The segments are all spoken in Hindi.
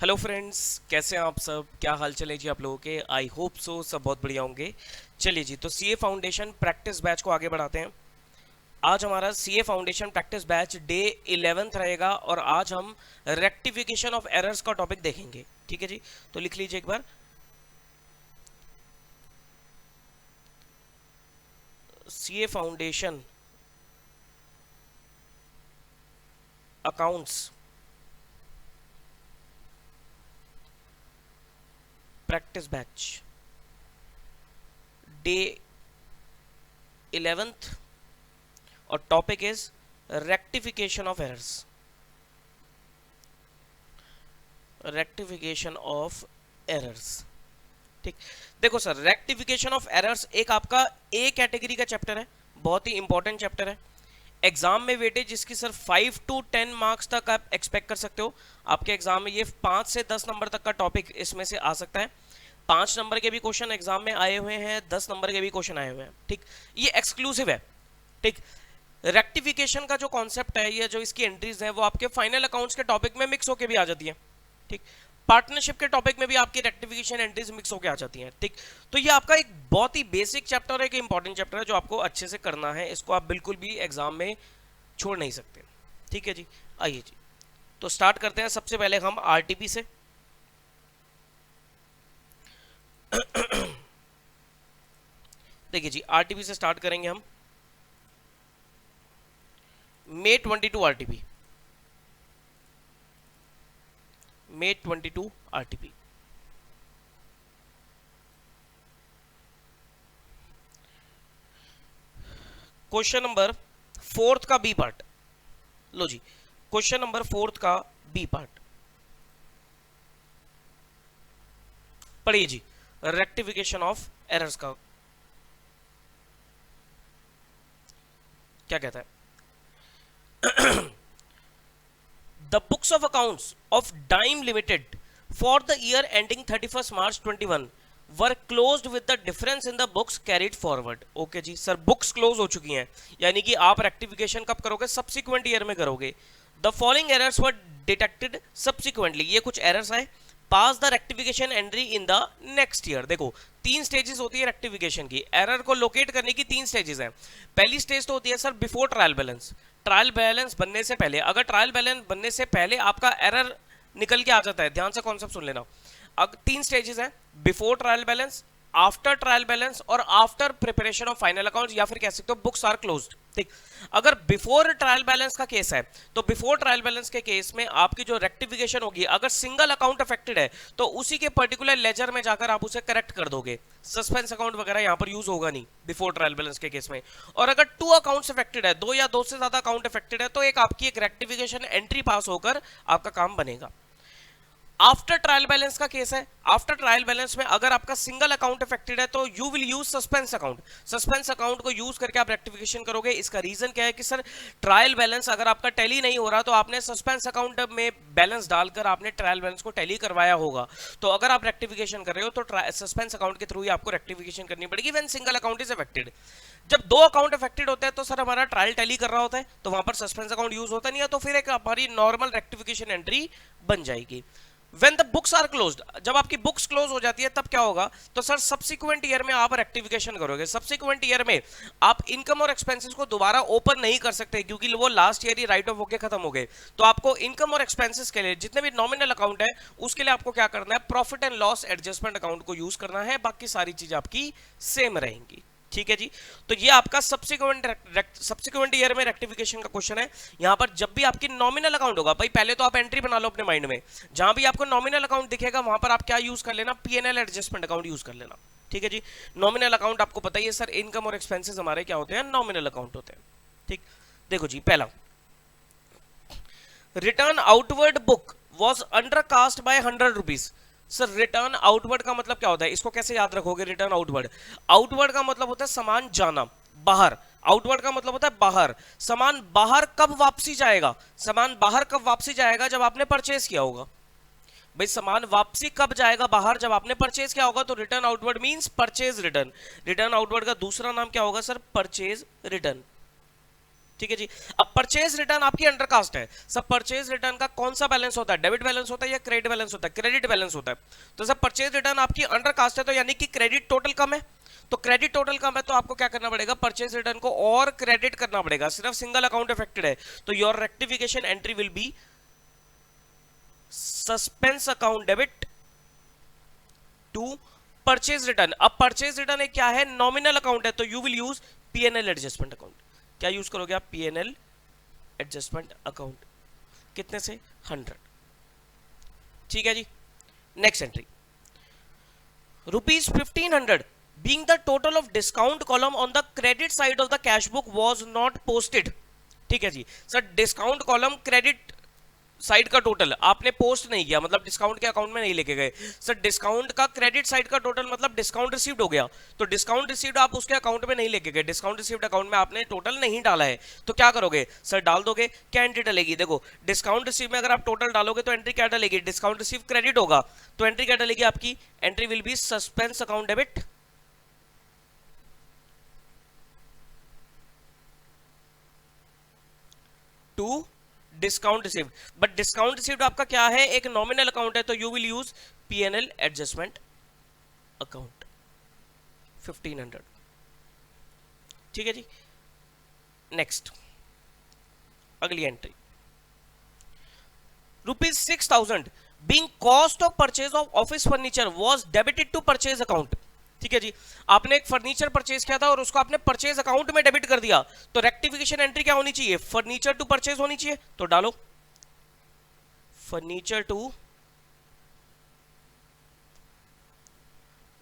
हेलो फ्रेंड्स, कैसे हैं आप सब? क्या हाल चाल है जी आप लोगों के? आई होप सो सब बहुत बढ़िया होंगे। चलिए जी, तो सीए फाउंडेशन प्रैक्टिस बैच को आगे बढ़ाते हैं। आज हमारा CA foundation practice batch day 11th रहेगा और आज हम रेक्टिफिकेशन ऑफ एरर्स का टॉपिक देखेंगे। ठीक है जी, तो लिख लीजिए एक बार, CA foundation accounts practice batch day 11th और topic is rectification of errors. Rectification of errors. ठीक, देखो सर, रेक्टिफिकेशन ऑफ एरर्स एक आपका ए कैटेगरी का चैप्टर है, बहुत ही इंपॉर्टेंट चैप्टर है। एग्जाम में वेटेज इसकी सर 5 to 10 मार्क्स तक आप एक्सपेक्ट कर सकते हो। आपके एग्जाम में ये 5 से 10 नंबर तक का टॉपिक इसमें से आ सकता है। 5 नंबर के भी क्वेश्चन एग्जाम में आए हुए हैं, 10 नंबर के भी क्वेश्चन आए हुए हैं। ठीक, ये एक्सक्लूसिव है। ठीक, रेक्टिफिकेशन का जो कॉन्सेप्ट है, ये जो इसकी एंट्रीज हैं, वो आपके फाइनल अकाउंट्स के टॉपिक में मिक्स होकर भी आ जाती है। ठीक, पार्टनरशिप के टॉपिक में भी आपकी रेक्टिफिकेशन एंट्रीज मिक्स होकर आ जाती हैं। ठीक, तो ये आपका एक बहुत ही बेसिक चैप्टर है, एक इंपॉर्टेंट चैप्टर है जो आपको अच्छे से करना है। इसको आप बिल्कुल भी एग्जाम में छोड़ नहीं सकते। ठीक है जी, आइए जी, तो स्टार्ट करते हैं। सबसे पहले हम आरटीपी से देखिए जी, आरटीपी से स्टार्ट करेंगे हम। मे 22 आरटीपी, मे 22 आरटीपी। क्वेश्चन नंबर 4th का बी पार्ट लो जी। क्वेश्चन नंबर 4th का बी पार्ट पढ़िए जी। रेक्टिफिकेशन ऑफ एरर्स का क्या कहता है? The books of accounts of Dime limited for the year ending 31 March 21 were closed with the difference in the books carried forward. Okay ji sir, books close हो चुकी हैं, यानी कि आप रेक्टिफिकेशन कब करोगे? सब्सिक्वेंट ईयर में करोगे। The following errors were detected subsequently, ये कुछ एरर्स आए। Pass the rectification entry in the next year. देखो, 3 स्टेजेस होती है रेक्टिफिकेशन की। एरर को लोकेट करने की 3 स्टेजेस हैं। पहली स्टेज तो होती है sir before trial balance. Trial balance बनने से पहले, अगर ट्रायल बैलेंस बनने से पहले आपका एरर निकल के आ जाता है, ध्यान से कॉन्सेप्ट सुन लेना। अब 3 स्टेजेस हैं, before trial balance, after trial balance और after preparation of final accounts, या फिर कह सकते हो बुक्स आर क्लोज्ड। ठीक, अगर बिफोर ट्रायल बैलेंस का केस है तो बिफोर ट्रायल बैलेंस के केस में आपकी जो रेक्टिफिकेशन होगी, अगर सिंगल अकाउंट अफेक्टेड है तो उसी के पर्टिकुलर लेजर में जाकर आप उसे करेक्ट कर दोगे। सस्पेंस अकाउंट वगैरह यहां पर यूज होगा नहीं बिफोर ट्रायल बैलेंस के केस में। और अगर 2 अकाउंट्स अफेक्टेड है, 2 या 2 से ज्यादा अकाउंट अफेक्टेड है, तो एक आपकी एक रेक्टिफिकेशन एंट्री पास होकर आपका काम बनेगा। आफ्टर ट्रायल बैलेंस का केस है। आफ्टर ट्रायल बैलेंस में अगर आपका सिंगल अकाउंट अफेक्टेड है तो you will use suspense account. Suspense account को यूज करके आप रेक्टिफिकेशन करोगे। इसका रीजन क्या है कि सर, ट्रायल बैलेंस अगर आपका टैली नहीं हो रहा तो आपने सस्पेंस अकाउंट में बैलेंस डालकर आपने ट्रायल बैलेंस को टैली करवाया होगा। तो अगर आप रेक्टिफिकेशन कर रहे हो तो सस्पेंस अकाउंट के थ्रू ही आपको रेक्टिफिकेशन करनी पड़ेगी when single account is affected. जब 2 अकाउंट अफेक्टेड होते हैं तो सर हमारा ट्रायल टैली कर रहा होता है, तो वहां पर सस्पेंस अकाउंट यूज होता नहीं है, तो फिर एक हमारी नॉर्मल रेक्टिफिकेशन एंट्री बन जाएगी। When the books are closed, जब आपकी बुक्स क्लोज हो जाती है तब क्या होगा? तो सर सब्सिक्वेंट ईयर में आप रेक्टिफिकेशन करोगे। सब्सिक्वेंट ईयर में आप इनकम और एक्सपेंसेस को दोबारा ओपन नहीं कर सकते क्योंकि वो last year he right of होके खत्म हो गए। तो आपको इनकम और एक्सपेंसेस के लिए जितने भी नॉमिनल अकाउंट है उसके लिए आपको क्या करना है? Profit and loss adjustment account को यूज करना है। बाकी सारी चीजें आपकी सेम रहेंगी। ठीक है जी, तो ये आपका सब्सिक्वेंट ईयर में रेक्टिफिकेशन का क्वेश्चन है। यहां पर जब भी आपकी नॉमिनल अकाउंट होगा, भाई पहले तो आप एंट्री बना लो अपने माइंड में, जहां भी आपको नॉमिनल अकाउंट दिखेगा वहां पर आप क्या यूज कर लेना? पीएनएल एडजस्टमेंट अकाउंट यूज कर लेना। ठीक है जी, नॉमिनल अकाउंट आपको पता ही है सर, इनकम और एक्सपेंसेस हमारे क्या होते हैं? नॉमिनल अकाउंट होते हैं। ठीक, देखो जी, पहला return outward book was undercast bye 100 rupees. Sir return outward का मतलब क्या होता है? इसको कैसे याद रखोगे? रिटर्न आउटवर्ड, आउटवर्ड का मतलब होता है सामान जाना बाहर। आउटवर्ड का मतलब होता है बाहर। सामान बाहर कब वापसी जाएगा? सामान बाहर कब वापसी जाएगा? जब आपने परचेस किया होगा। भाई सामान वापसी कब जाएगा बाहर? जब आपने परचेज किया होगा। तो return outward means purchase return. Return outward का दूसरा नाम क्या होगा सर? Purchase return. ठीक है जी। अब परचेज रिटर्न आपकी अंडरकास्ट है। सब परचेज रिटर्न का कौन सा बैलेंस होता है, डेबिट बैलेंस होता है या क्रेडिट बैलेंस होता है, क्रेडिट बैलेंस होता है। तो सब परचेज रिटर्न आपकी अंडरकास्ट है, तो यानी कि क्रेडिट टोटल कम है। तो क्रेडिट टोटल कम है तो आपको क्या करना पड़ेगा, परचेज रिटर्न को और क्रेडिट करना पड़ेगा। सिर्फ सिंगल अकाउंट अफेक्टेड है, तो your rectification entry will be suspense account debit to purchase return. अब परचेज रिटर्न एक क्या है, नॉमिनल अकाउंट है, तो you will use PNL adjustment account. क्या यूज करोगे आप, पीएनएल एडजस्टमेंट अकाउंट। कितने से, 100। ठीक है जी। Next entry, ₹1500 being the total of discount column on the credit side of the cash book was not posted। ठीक है जी sir, discount column credit side का टोटल आपने पोस्ट नहीं किया, मतलब डिस्काउंट के अकाउंट में नहीं लेके गए। सर डिस्काउंट का क्रेडिट साइड का टोटल मतलब डिस्काउंट रिसीव्ड हो गया, तो डिस्काउंट रिसीव्ड आप उसके अकाउंट में नहीं लेके गए, डिस्काउंट रिसीव्ड अकाउंट में आपने टोटल नहीं डाला है। तो क्या करोगे सर, डाल दोगे। क्या एंट्री डलेगी, देखो डिस्काउंट रिसीव में अगर आप टोटल डालोगे तो एंट्री क्या डलेगी, डिस्काउंट रिसीव क्रेडिट होगा, तो एंट्री क्या डलेगी आपकी, entry will be suspense account debit to discount received. But discount received आपका क्या है, एक नॉमिनल अकाउंट है, तो you will use PNL adjustment account 1500। ठीक है जी। नेक्स्ट अगली entry, ₹6000 being cost of purchase of office furniture was debited to purchase account। ठीक है जी, आपने एक फर्नीचर परचेज किया था और उसको आपने परचेज अकाउंट में डेबिट कर दिया, तो रेक्टिफिकेशन एंट्री क्या होनी चाहिए, फर्नीचर टू परचेज होनी चाहिए। तो डालो फर्नीचर टू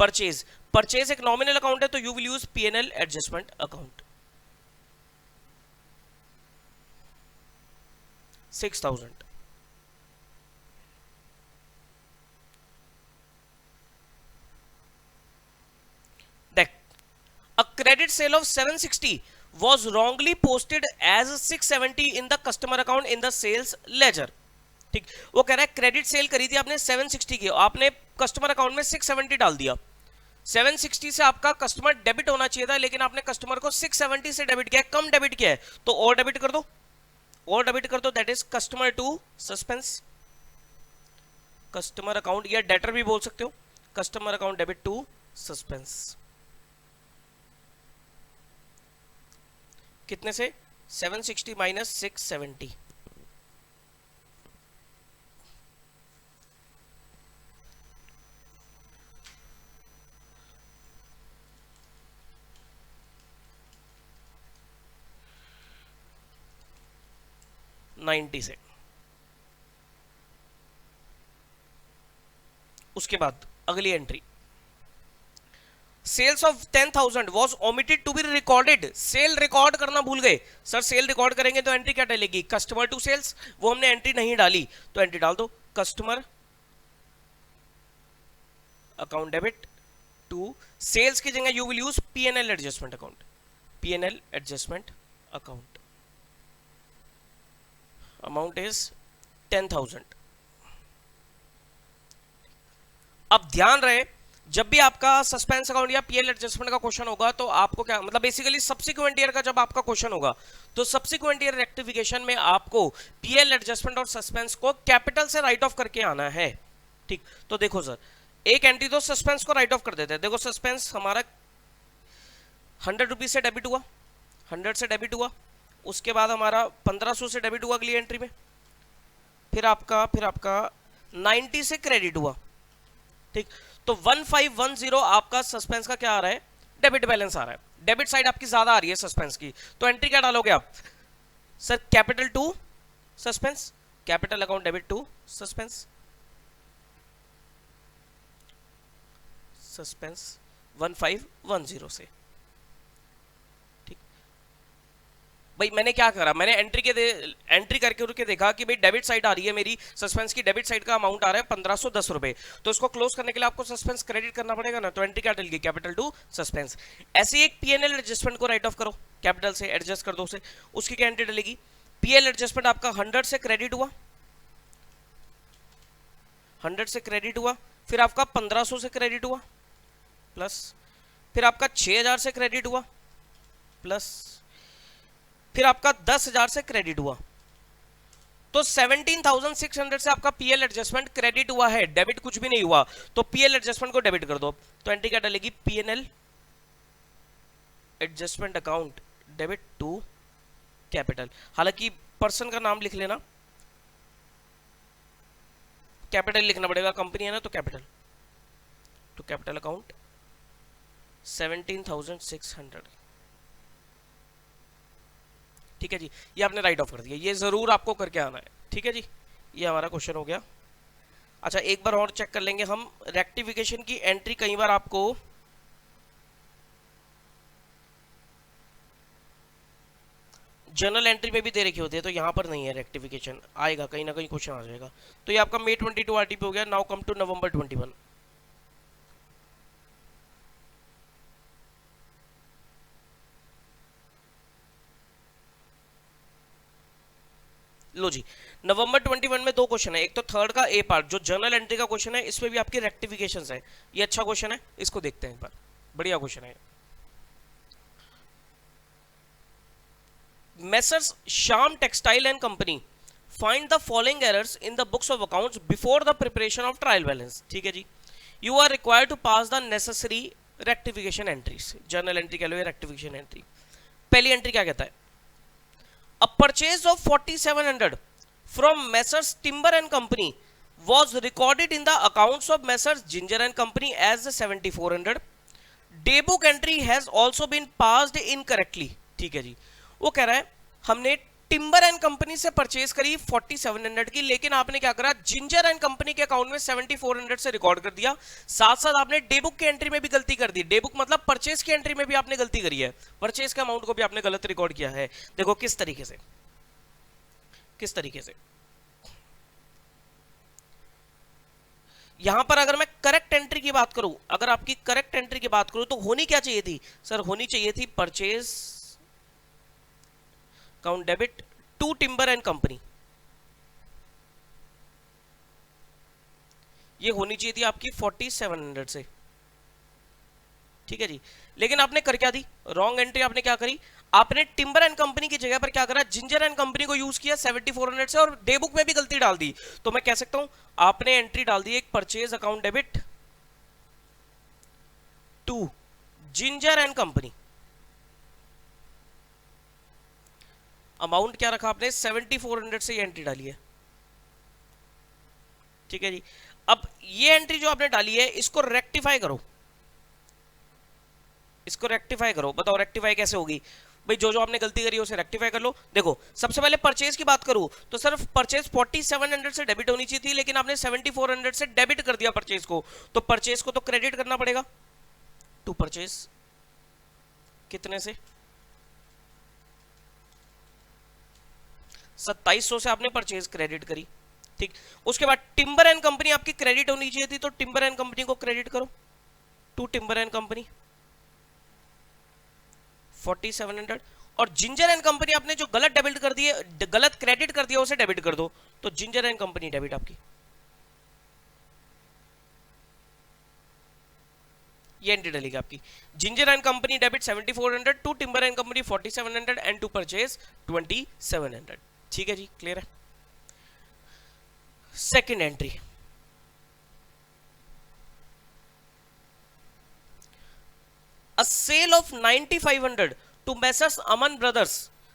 परचेज। परचेज एक नॉमिनल अकाउंट है, तो you will use PNL adjustment account 6000। A credit sale of 760 was wrongly posted as 670 in the customer account in the sales ledger। ठीक, वो कह रहा है क्रेडिट सेल करी थी आपने 760 की, आपने कस्टमर अकाउंट में 670 डाल दिया। 760 से आपका कस्टमर डेबिट होना चाहिए था, लेकिन आपने कस्टमर को 670 से डेबिट किया, कम डेबिट किया है, तो और डेबिट कर दो, और डेबिट कर दो, that is customer to suspense. Customer account या डेटर भी बोल सकते हो, customer account debit to suspense. कितने से, 760 माइनस 670। $90 से। उसके बाद अगली एंट्री, sales of 10,000 was omitted to be recorded. Sale record करना भूल गए सर, सेल रिकॉर्ड करेंगे तो एंट्री क्या डलेगी, कस्टमर टू सेल्स, वो हमने एंट्री नहीं डाली, तो एंट्री डाल दो customer account debit to sales की जगह you will use PNL adjustment account, PNL adjustment account. Amount is 10,000। अब ध्यान रहे, जब भी आपका सस्पेंस अकाउंट या पीएल एडजस्टमेंट का क्वेश्चन होगा तो आपको क्या मतलब, बेसिकली सब्सिक्वेंट ईयर का जब आपका क्वेश्चन होगा तो सब्सिक्वेंट ईयर रेक्टिफिकेशन में आपको पीएल एडजस्टमेंट और सस्पेंस को कैपिटल से राइट ऑफ करके आना है। ठीक, तो देखो सर, एक एंट्री तो सस्पेंस को राइट ऑफ कर देते हैं। देखो सस्पेंस हमारा 100 रुपीज से डेबिट हुआ, 100 से डेबिट हुआ, उसके बाद हमारा 1500 से डेबिट हुआ अगली एंट्री में, फिर आपका 90 से क्रेडिट हुआ। ठीक, तो 1510 आपका सस्पेंस का क्या आ रहा है, डेबिट बैलेंस आ रहा है, डेबिट साइड आपकी ज्यादा आ रही है सस्पेंस की, तो एंट्री क्या डालोगे आप sir, capital to suspense, capital account debit to suspense, suspense 1510 से। ठीक भाई, मैंने क्या करा, मैंने एंट्री करके देखा कि भाई डेबिट साइड आ रही है मेरी, सस्पेंस की डेबिट साइड का अमाउंट आ रहा है 1510 रुपए, तो इसको क्लोज करने के लिए आपको सस्पेंस क्रेडिट करना पड़ेगा ना, तो एंट्री क्या डलेगी, कैपिटल टू सस्पेंस। ऐसे ही एक पीएनएल एडजस्टमेंट को राइट ऑफ करो, कैपिटल से एडजस्ट कर दो उसे, उसकी क्या एंट्री डलेगी, पीएल एडजस्टमेंट आपका 100 से क्रेडिट हुआ, 100 से क्रेडिट हुआ, फिर आपका 1500 से क्रेडिट हुआ प्लस, फिर आपका 6000 से क्रेडिट हुआ प्लस, फिर आपका 10,000 से क्रेडिट हुआ, तो 17,600 से आपका पीएल एडजस्टमेंट क्रेडिट हुआ है, डेबिट कुछ भी नहीं हुआ, तो पीएल एडजस्टमेंट को डेबिट कर दो। तो एंट्री क्या डलेगी, PNL adjustment account debit to capital. हालांकि पर्सन का नाम लिख लेना, कैपिटल लिखना पड़ेगा, कंपनी है ना तो कैपिटल, तो कैपिटल अकाउंट 17,600। ठीक है जी, ये आपने राइट ऑफ कर दिया, ये जरूर आपको करके आना है। ठीक है जी, ये हमारा क्वेश्चन हो गया। अच्छा एक बार और चेक कर लेंगे हम, रेक्टिफिकेशन की एंट्री कई बार आपको जर्नल एंट्री में भी दे रखी होती है, तो यहाँ पर नहीं है रेक्टिफिकेशन, आएगा कहीं ना कहीं क्वेश्चन आ जाएगा। तो ये आपका May 22 आरटीपी हो गया। Now come to November 21। लो जी, November 21 में दो क्वेश्चन है, एक तो थर्ड का ए पार्ट जो जर्नल एंट्री का क्वेश्चन है, इसमें भी आपकी रेक्टिफिकेशंस है। ये अच्छा क्वेश्चन है, इसको देखते हैं एक बार, बढ़िया क्वेश्चन है। Messrs Shyam Textile and Company find the following errors in the books of accounts before the preparation of trial balance। ठीक है जी, you are required to pass the necessary rectification entries। journal entry कह लो या rectification entry। पहली एंट्री क्या कहता है, a purchase of 4700 from Messrs Timber and Company was recorded in the accounts of Messrs Ginger and Company as 7400। daybook entry has also been passed incorrectly। ठीक है जी, वो कह रहा है हमने टिम्बर एंड कंपनी से परचेज करी 4700 की, लेकिन आपने क्या करा, जिंजर एंड कंपनी के अकाउंट में 7400 से रिकॉर्ड कर दिया। साथ साथ आपने डे बुक की एंट्री में भी गलती कर दी। डे बुक मतलब परचेज की एंट्री में भी आपने गलती करी है, परचेज के अमाउंट को भी आपने गलत रिकॉर्ड किया है। देखो किस तरीके से, किस तरीके से। यहां पर अगर मैं करेक्ट एंट्री की बात करूं, अगर आपकी करेक्ट एंट्री की बात करूं तो होनी क्या चाहिए थी सर, होनी चाहिए थी purchase account debit to timber and company, ये होनी चाहिए थी आपकी 4700 से। ठीक है जी, लेकिन आपने कर क्या दी, रॉन्ग एंट्री आपने क्या करी, आपने टिम्बर एंड कंपनी की जगह पर क्या करा, जिंजर एंड कंपनी को यूज किया 7400 से, और डे बुक में भी गलती डाल दी। तो मैं कह सकता हूं आपने एंट्री डाल दी एक purchase account debit to ginger and company, amount क्या रखा आपने 7400 से ये एंट्री डाली है। ठीक है जी, अब ये एंट्री जो आपने डाली है इसको रेक्टिफाई करो, इसको रेक्टिफाई करो। बताओ रेक्टिफाई कैसे होगी भाई, जो जो आपने गलती करी है उसे रेक्टिफाई कर लो। देखो सबसे पहले परचेज की बात करूं तो सिर्फ परचेज 4700 से डेबिट होनी चाहिए थी, लेकिन आपने 7400 से डेबिट कर दिया परचेज को, तो परचेज को तो क्रेडिट करना पड़ेगा। टू परचेज कितने से, 2700 से आपने परचेज क्रेडिट करी। ठीक, उसके बाद टिम्बर एंड कंपनी आपकी क्रेडिट होनी चाहिए थी, तो टिम्बर एंड कंपनी को क्रेडिट करो, टू टिम्बर एंड कंपनी 4700, और जिंजर एंड कंपनी आपने जो गलत डेबिट कर दिए, गलत क्रेडिट कर दिया, उसे डेबिट कर दो, तो जिंजर एंड कंपनी डेबिट आपकी। ये एंट्री डलेगी आपकी, ginger and company debit 7400 to timber and company 4700 and to purchase 2700। ठीक है जी, क्लियर है। Second entry, a sale of 9500 to Messrs Aman Brothers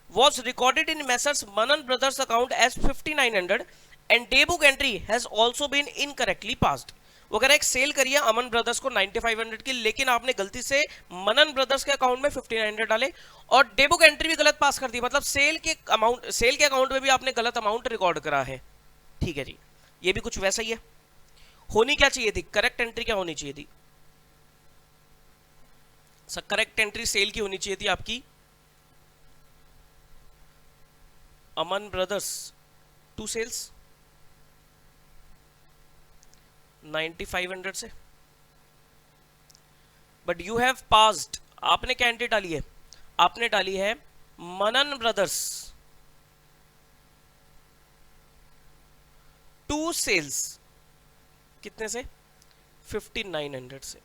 was recorded in Messrs Manan Brothers account as 5900 and day book entry has also been incorrectly passed। वो कह रहा है एक सेल करिए अमन ब्रदर्स को 9500 की, लेकिन आपने गलती से मनन ब्रदर्स के अकाउंट में 1500 डाले और डे बुक एंट्री भी गलत पास कर दी, मतलब सेल के अकाउंट में भी आपने गलत अमाउंट रिकॉर्ड करा है। ठीक है जी, ये भी कुछ वैसा ही है। होनी क्या चाहिए थी, करेक्ट एंट्री क्या होनी चाहिए थी सर, करेक्ट एंट्री सेल की होनी चाहिए थी आपकी अमन ब्रदर्स टू सेल्स 9500 से, बट यू हैव पास्ड, आपने क्या एंट्री डाली है, आपने डाली है मनन ब्रदर्स टू सेल्स कितने से, 5900 से,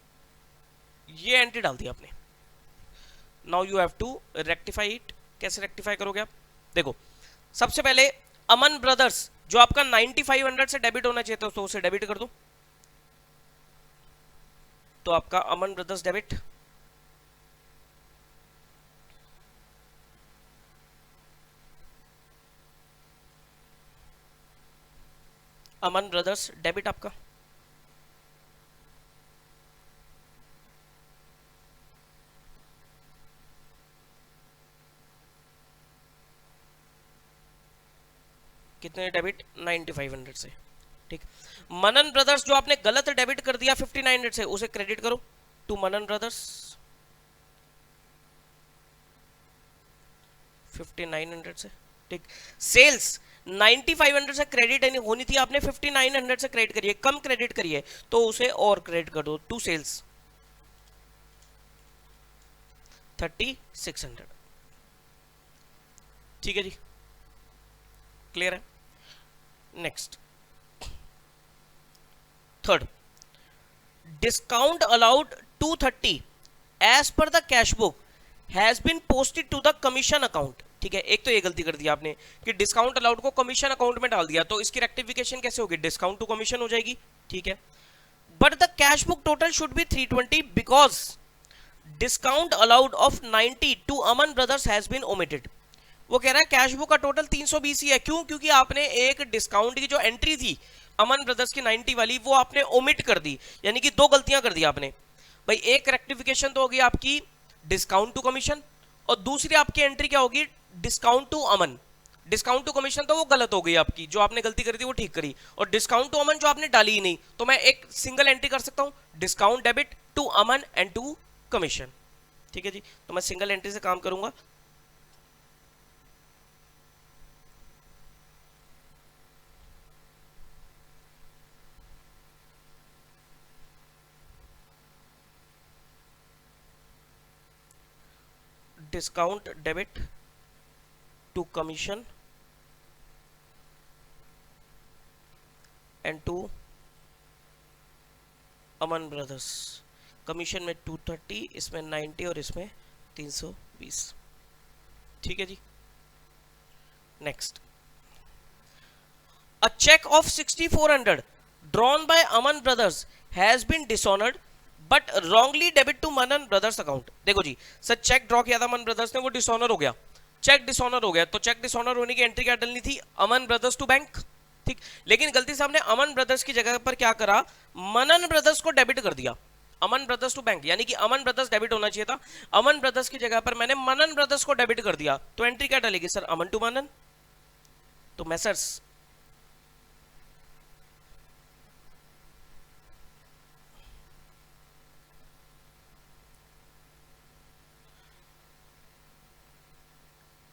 ये एंट्री डाल दी आपने। Now you have to rectify it कैसे रेक्टिफाई करोगे आप? देखो, सबसे पहले अमन ब्रदर्स जो आपका 9500 से डेबिट होना चाहिए था तो उसे डेबिट कर दो, तो आपका अमन ब्रदर्स डेबिट, अमन ब्रदर्स डेबिट आपका। कितने डेबिट? 9500 से। ठीक, मनन ब्रदर्स जो आपने गलत डेबिट कर दिया 5900 से, उसे क्रेडिट करो टू मनन ब्रदर्स 5900 से। ठीक, सेल्स 9500 से क्रेडिट होनी थी, आपने 5900 से क्रेडिट करिए, कम क्रेडिट करिए, तो उसे और क्रेडिट कर दो टू सेल्स 3600। ठीक है जी, क्लियर है? Next, third, discount allowed 230 as per the cash book has been posted to the commission account. ठीक है, एक तो ये गलती कर दी आपने कि डिस्काउंट अलाउड को कमीशन अकाउंट में डाल दिया, तो इसकी रेक्टिफिकेशन कैसे होगी? डिस्काउंट टू कमीशन हो जाएगी। ठीक है, but the cash book total should be 320 because discount allowed of 90 to Aman brothers has been omitted. वो कह रहा है कैश बुक का टोटल 320 ही है, क्यों? क्योंकि आपने एक डिस्काउंट की जो एंट्री थी अमन ब्रदर्स की 90 वाली, वो आपने ओमिट कर दी, यानी कि दो गलतियां कर दी आपने। भाई, एक रेक्टिफिकेशन तो होगी आपकी डिस्काउंट टू कमीशन, और दूसरी आपकी एंट्री क्या होगी? Discount to Aman. Discount to commission तो वो गलत हो गई आपकी, जो आपने गलती करी थी वो ठीक करी, और डिस्काउंट टू अमन जो आपने डाली ही नहीं, तो मैं एक सिंगल एंट्री कर सकता हूं, discount debit to Aman and to commission. ठीक है जी, तो मैं सिंगल एंट्री से काम करूंगा। Discount debit to commission and to Aman brothers. Commission में 230, इसमें 90 और इसमें 320। ठीक है जी, next, a cheque of 6400 drawn by Aman brothers has been dishonoured but wrongly debit to Manan brothers account. देखो जी, सर चेक ड्रॉ किया था अमन ब्रदर्स ने, वो डिसऑनर हो गया, चेक डिसऑनर हो गया, तो चेक डिसऑनर होने की एंट्री क्या डालनी थी? अमन ब्रदर्स टू बैंक। ठीक, लेकिन गलती से हमने अमन ब्रदर्स की जगह पर क्या करा? मनन ब्रदर्स को डेबिट कर दिया, अमन ब्रदर्स टू बैंक, यानी कि अमन ब्रदर्स डेबिट होना चाहिए था, अमन ब्रदर्स की जगह पर मैंने मनन ब्रदर्स को डेबिट कर दिया, तो एंट्री क्या डालेगी सर? Aman to Manan. तो messrs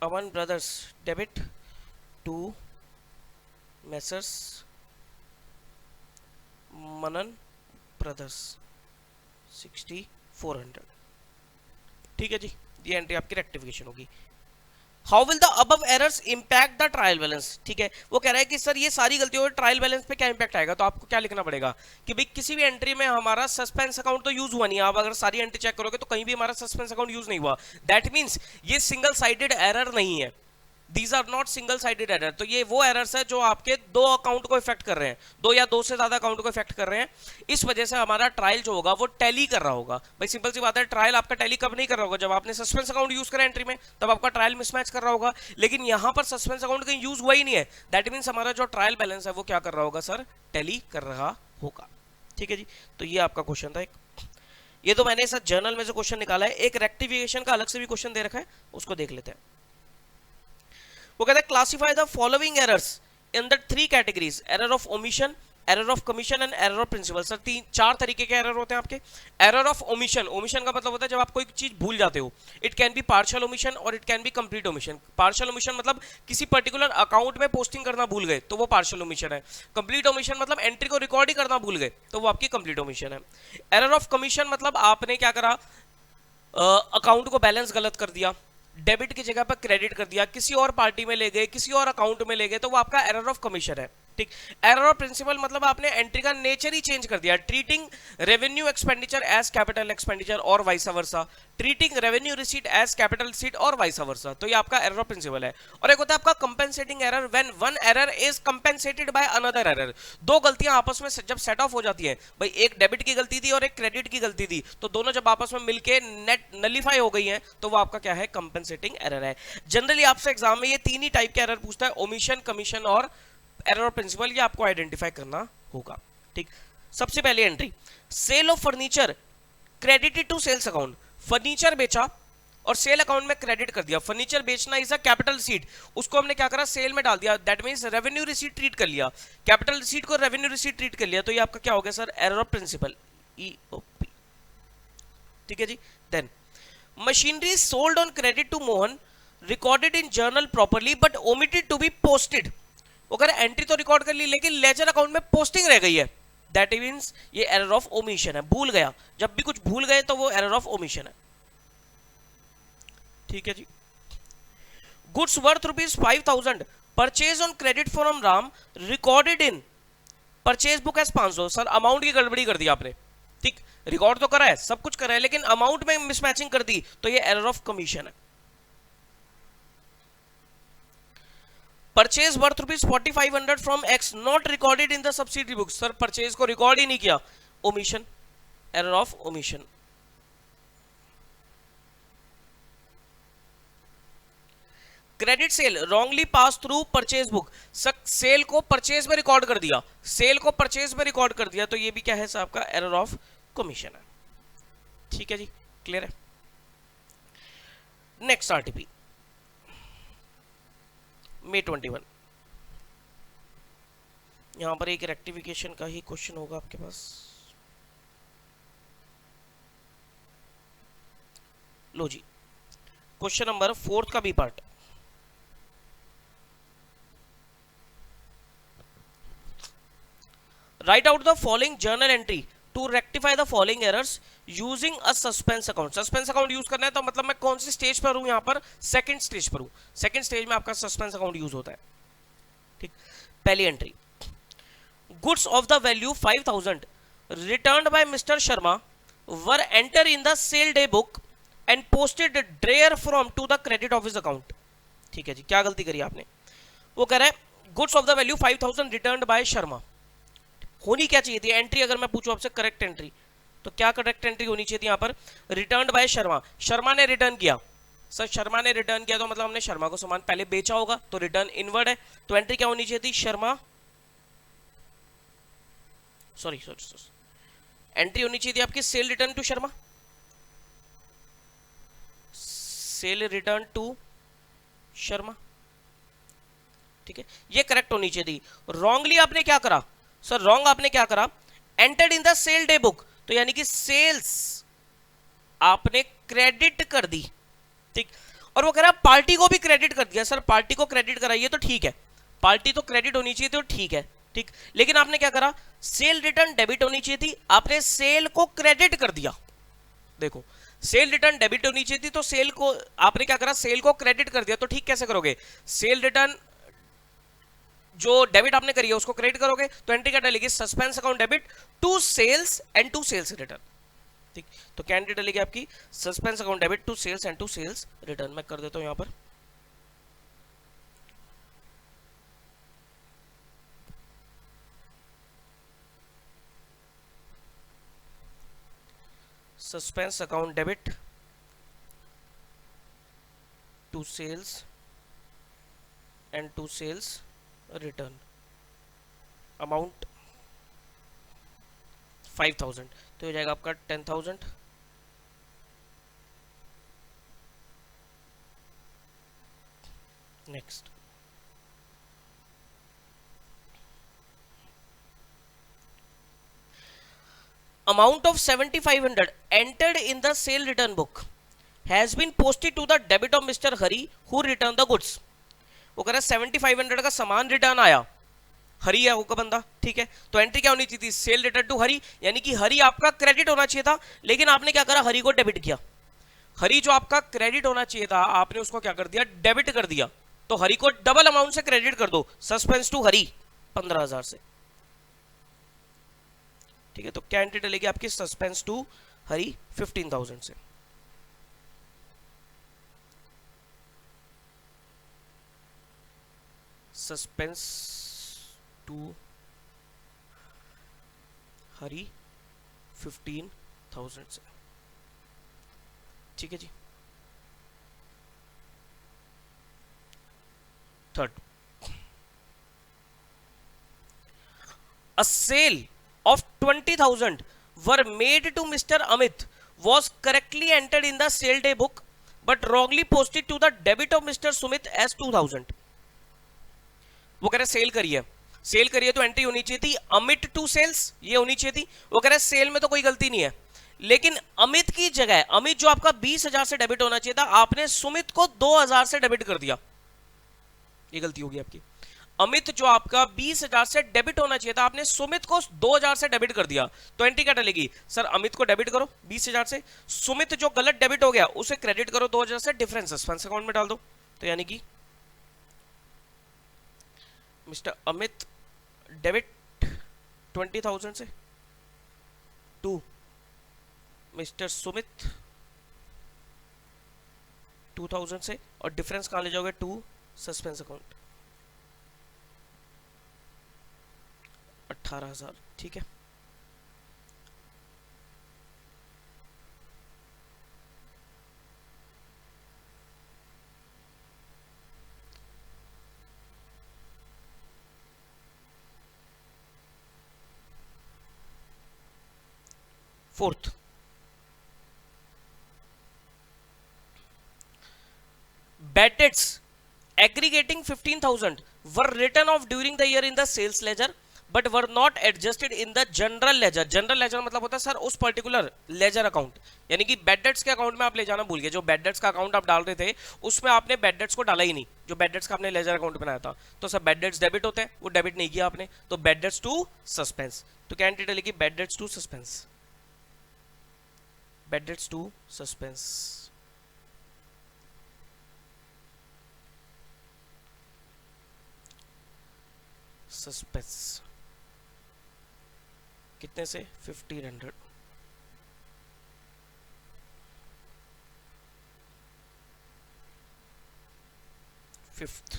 Aman brothers debit to messrs Manan brothers 6400। ठीक है जी, ये एंट्री आपकी रेक्टिफिकेशन होगी। How will the above errors impact the trial balance? ठीक है, वो कह रहा है कि सर ये सारी गलतियों का ट्रायल बैलेंस पे क्या इंपैक्ट आएगा, तो आपको क्या लिखना पड़ेगा कि भाई किसी भी एंट्री में हमारा सस्पेंस अकाउंट तो यूज हुआ नहीं, आप अगर सारी एंट्री चेक करोगे तो कहीं भी हमारा सस्पेंस अकाउंट यूज नहीं हुआ, दैट मींस ये सिंगल साइडेड एरर नहीं है, these are not single sided error. तो ये वो एरर्स है जो आपके दो अकाउंट को इफेक्ट कर रहे हैं, दो या दो से ज्यादा अकाउंट को इफेक्ट कर रहे हैं, इस वजह से हमारा ट्रायल जो होगा वो टैली कर रहा होगा। भाई सिंपल सी बात है, ट्रायल आपका टैली कब नहीं कर रहा होगा? जब आपने सस्पेंस अकाउंट यूज करा एंट्री में, तब आपका ट्रायल मिसमैच कर रहा होगा, लेकिन यहां पर सस्पेंस अकाउंट कहीं यूज हुआ ही नहीं है, दैट मीन्स हमारा जो ट्रायल बैलेंस है वो क्या कर रहा होगा सर? टैली कर रहा होगा। ठीक है जी, तो ये आपका क्वेश्चन था एक, ये तो मैंने सर जर्नल में से क्वेश्चन निकाला है, एक रेक्टिफिकेशन का अलग से भी क्वेश्चन दे रखा है, उसको देख लेते हैं। वो कहता है classify the following errors in the three categories, error of omission, error of commission and error of principle. Sir चार तरीके के एरर होते हैं आपके। एरर ऑफ ओमिशन, ओमिशन का मतलब होता है जब आप कोई चीज भूल जाते हो, it can be partial omission और it can be complete omission. Partial omission मतलब किसी पर्टिकुलर अकाउंट में पोस्टिंग करना भूल गए तो वो पार्शियल ओमिशन है। कंप्लीट ओमिशन मतलब एंट्री को रिकॉर्ड ही करना भूल गए तो वो आपकी कंप्लीट ओमिशन है। एरर ऑफ कमीशन मतलब आपने क्या करा, अकाउंट को बैलेंस गलत कर दिया, डेबिट की जगह पर क्रेडिट कर दिया, किसी और पार्टी में ले गए, किसी और अकाउंट में ले गए, तो वो आपका एरर ऑफ कमीशन है। ठीक। एरर ऑफ प्रिंसिपल मतलब आपने एंट्री का नेचर ही चेंज कर दिया, treating revenue expenditure as capital expenditure और vice versa, treating revenue receipt as capital receipt और वाइस वर्सा। तो ये आपका एरर ऑफ प्रिंसिपल है। और एक होता है आपका compensating error, when one error is compensated by another error. दो गलतियां आपस में जब सेट ऑफ हो जाती है, भाई एक डेबिट की गलती थी और एक क्रेडिट की गलती थी, तो दोनों जब आपस में मिलके नेट नलीफाई हो गई है तो वो आपका क्या है, कंपेंसेटिंग एरर है। जनरली आपसे एग्जाम में ये तीन ही टाइप के एरर पूछता है, ओमिशन, कमीशन और एरर ऑफ प्रिंसिपल, ये आपको आइडेंटिफाई करना होगा। ठीक, सबसे पहले entry sale of furniture credited to sales account. Furniture बेचा और सेल अकाउंट में क्रेडिट कर दिया। फर्नीचर बेचना इज अ कैपिटल रिसीट, उसको हमने क्या करा, सेल में डाल दिया, that means revenue receipt treat कर लिया, कैपिटल रिसीट को रेवेन्यू रिसीट ट्रीट कर लिया। तो ये आपका क्या हो गया sir, error of principle, EOP। ठीक है जी। Then machinery sold on credit to Mohan recorded in journal properly but omitted to be posted. अगर एंट्री तो रिकॉर्ड कर ली लेकिन लेजर अकाउंट में पोस्टिंग रह गई है, दैट मींस ये एरर ऑफ ओमिशन है, भूल गया। जब भी कुछ भूल गए तो वो एरर ऑफ ओमिशन है। ठीक है जी। Goods worth ₹5,000 purchase on credit from Ram recorded in purchase book as 500। Sir amount की गड़बड़ी कर दी आपने। ठीक, रिकॉर्ड तो करा है, सब कुछ करा है, लेकिन अमाउंट में मिसमैचिंग कर दी, तो ये एरर ऑफ कमीशन है। Purchase worth ₹4,500 from X not recorded in the subsidiary book. Sir purchase को रिकॉर्ड ही नहीं किया, omission, error of omission. Credit sale wrongly pass through purchase book. Sale को परचेज में रिकॉर्ड कर दिया, सेल को परचेज में रिकॉर्ड कर दिया, तो ये भी क्या है साहब का एरर ऑफ कमीशन है। ठीक है जी, क्लियर है। Next RTP May 21। यहां पर एक रेक्टिफिकेशन का ही क्वेश्चन होगा आपके पास। लो जी, क्वेश्चन नंबर 4 का B part. Write out the following journal entry to rectify the following errors using a suspense account. Suspense account use करना है तो मतलब मैं कौन सी स्टेज पर हूं, यहां पर सेकंड स्टेज पर हूं। सेकंड स्टेज में आपका सस्पेंस अकाउंट यूज होता है। ठीक, पहली entry, goods of the value 5,000 returned by mister Sharma were enter in the sale day book and posted dryer from to the credit office account. ठीक है जी, क्या गलती करी आपने, वो कह रहा है goods of the value 5,000 returned by Sharma. होनी क्या चाहिए थी एंट्री, अगर मैं पूछूं आपसे करेक्ट एंट्री, तो क्या करेक्ट एंट्री होनी चाहिए थी यहां पर, रिटर्न्ड बाय शर्मा। शर्मा ने रिटर्न किया। सर शर्मा ने रिटर्न किया तो मतलब हमने शर्मा को सामान पहले बेचा होगा, तो रिटर्न इनवर्ड है, तो एंट्री क्या होनी चाहिए थी, शर्मा, सॉरी एंट्री होनी चाहिए थी आपकी sale return to Sharma, sale return to Sharma. ठीक है, ये करेक्ट होनी चाहिए थी। रॉन्गली आपने क्या करा, सर रॉन्ग आपने क्या करा, entered in the sale day book, तो यानी कि सेल्स आपने क्रेडिट कर दी। ठीक, और वो कह रहा पार्टी को भी क्रेडिट कर दिया। सर पार्टी को क्रेडिट कराइए तो ठीक है, पार्टी तो क्रेडिट होनी चाहिए तो ठीक है। ठीक, लेकिन आपने क्या करा, सेल रिटर्न डेबिट होनी चाहिए थी, आपने सेल को क्रेडिट कर दिया। देखो सेल रिटर्न डेबिट होनी चाहिए थी, तो सेल को आपने क्या करा, सेल को क्रेडिट कर दिया। तो ठीक कैसे करोगे, सेल रिटर्न जो डेबिट आपने करी है उसको क्रेडिट करोगे, तो एंट्री क्या डालेगी, suspense account debit to sales and to sales return. ठीक, तो क्या एंट्री डालेगी आपकी, suspense account debit to sales and to sales return. मैं कर देता हूं यहां पर, suspense account debit to sales and to sales return, amount 5,000, तो हो जाएगा आपका 10,000। Next, amount of 7,500 entered in the sale return book has been posted to the debit of Mr. Hari who returned the goods। वो कह रहा है 7,500 का सामान रिटर्न आया, हरी है वो का बंदा। ठीक है, तो एंट्री क्या होनी चाहिए थी, सेल रिटर्न टू हरी, यानी कि हरी आपका क्रेडिट होना चाहिए था, लेकिन आपने क्या करा, हरी को डेबिट किया। हरी जो आपका क्रेडिट होना चाहिए था आपने उसको क्या कर दिया, डेबिट कर दिया। तो हरी को डबल अमाउंट से क्रेडिट कर दो, सस्पेंस टू हरी। 15,000 से। ठीक है, तो क्या एंट्री डलेगी आपकी सस्पेंस टू हरी 15,000 से। सस्पेंस टू हरी 15,000 से। ठीक है जी। Third, a sale of 20,000 were made to Mr. Amit was correctly entered in the sale day book but wrongly posted to the debit of Mr. Sumit as 2,000। वो कह रहे सेल करिए, सेल करिए तो एंट्री होनी चाहिए थी अमिट टू सेल्स, ये होनी चाहिए थी। वो कह रहे सेल में तो कोई गलती नहीं है, लेकिन अमित की जगह, अमित जो आपका 20,000 से डेबिट होना चाहिए था, आपने सुमित को 2,000 से डेबिट कर दिया, ये गलती होगी आपकी। अमित जो आपका 20,000 से डेबिट होना चाहिए था, आपने सुमित को 2,000 से डेबिट कर दिया, तो एंट्री क्या डलेगी सर, अमित को डेबिट करो 20,000 से, सुमित जो गलत डेबिट हो गया उसे क्रेडिट करो 2,000 से, डिफरेंस सस्पेंस अकाउंट में डाल दो। तो यानी कि मिस्टर अमित डेबिट 20,000 से टू मिस्टर सुमित 2,000 से, और डिफरेंस कहां ले जाओगे, टू सस्पेंस अकाउंट 18,000। ठीक है, fourth, bad debts aggregating 15,000 were written off during the year in the sales ledger but were not adjusted in the general ledger। General ledger मतलब होता है सर उस पर्टिकुलर लेजर अकाउंट, यानी कि बैड डेट्स के अकाउंट में आप ले जाना भूल गए। जो बैड डेट्स का अकाउंट आप डाल रहे थे उसमें आपने बैड डेट्स को डाला ही नहीं, जो बैड डेट्स का आपने लेजर अकाउंट बनाया था, तो सर बैड डेट्स डेबिट होते हैं, वो डेबिट नहीं किया आपने, तो बैड डेट्स टू सस्पेंस। तो क्या एंट्री डलेगी, bad debts to suspense, bad debts to suspense. Suspense कितने से, 1500। Fifth,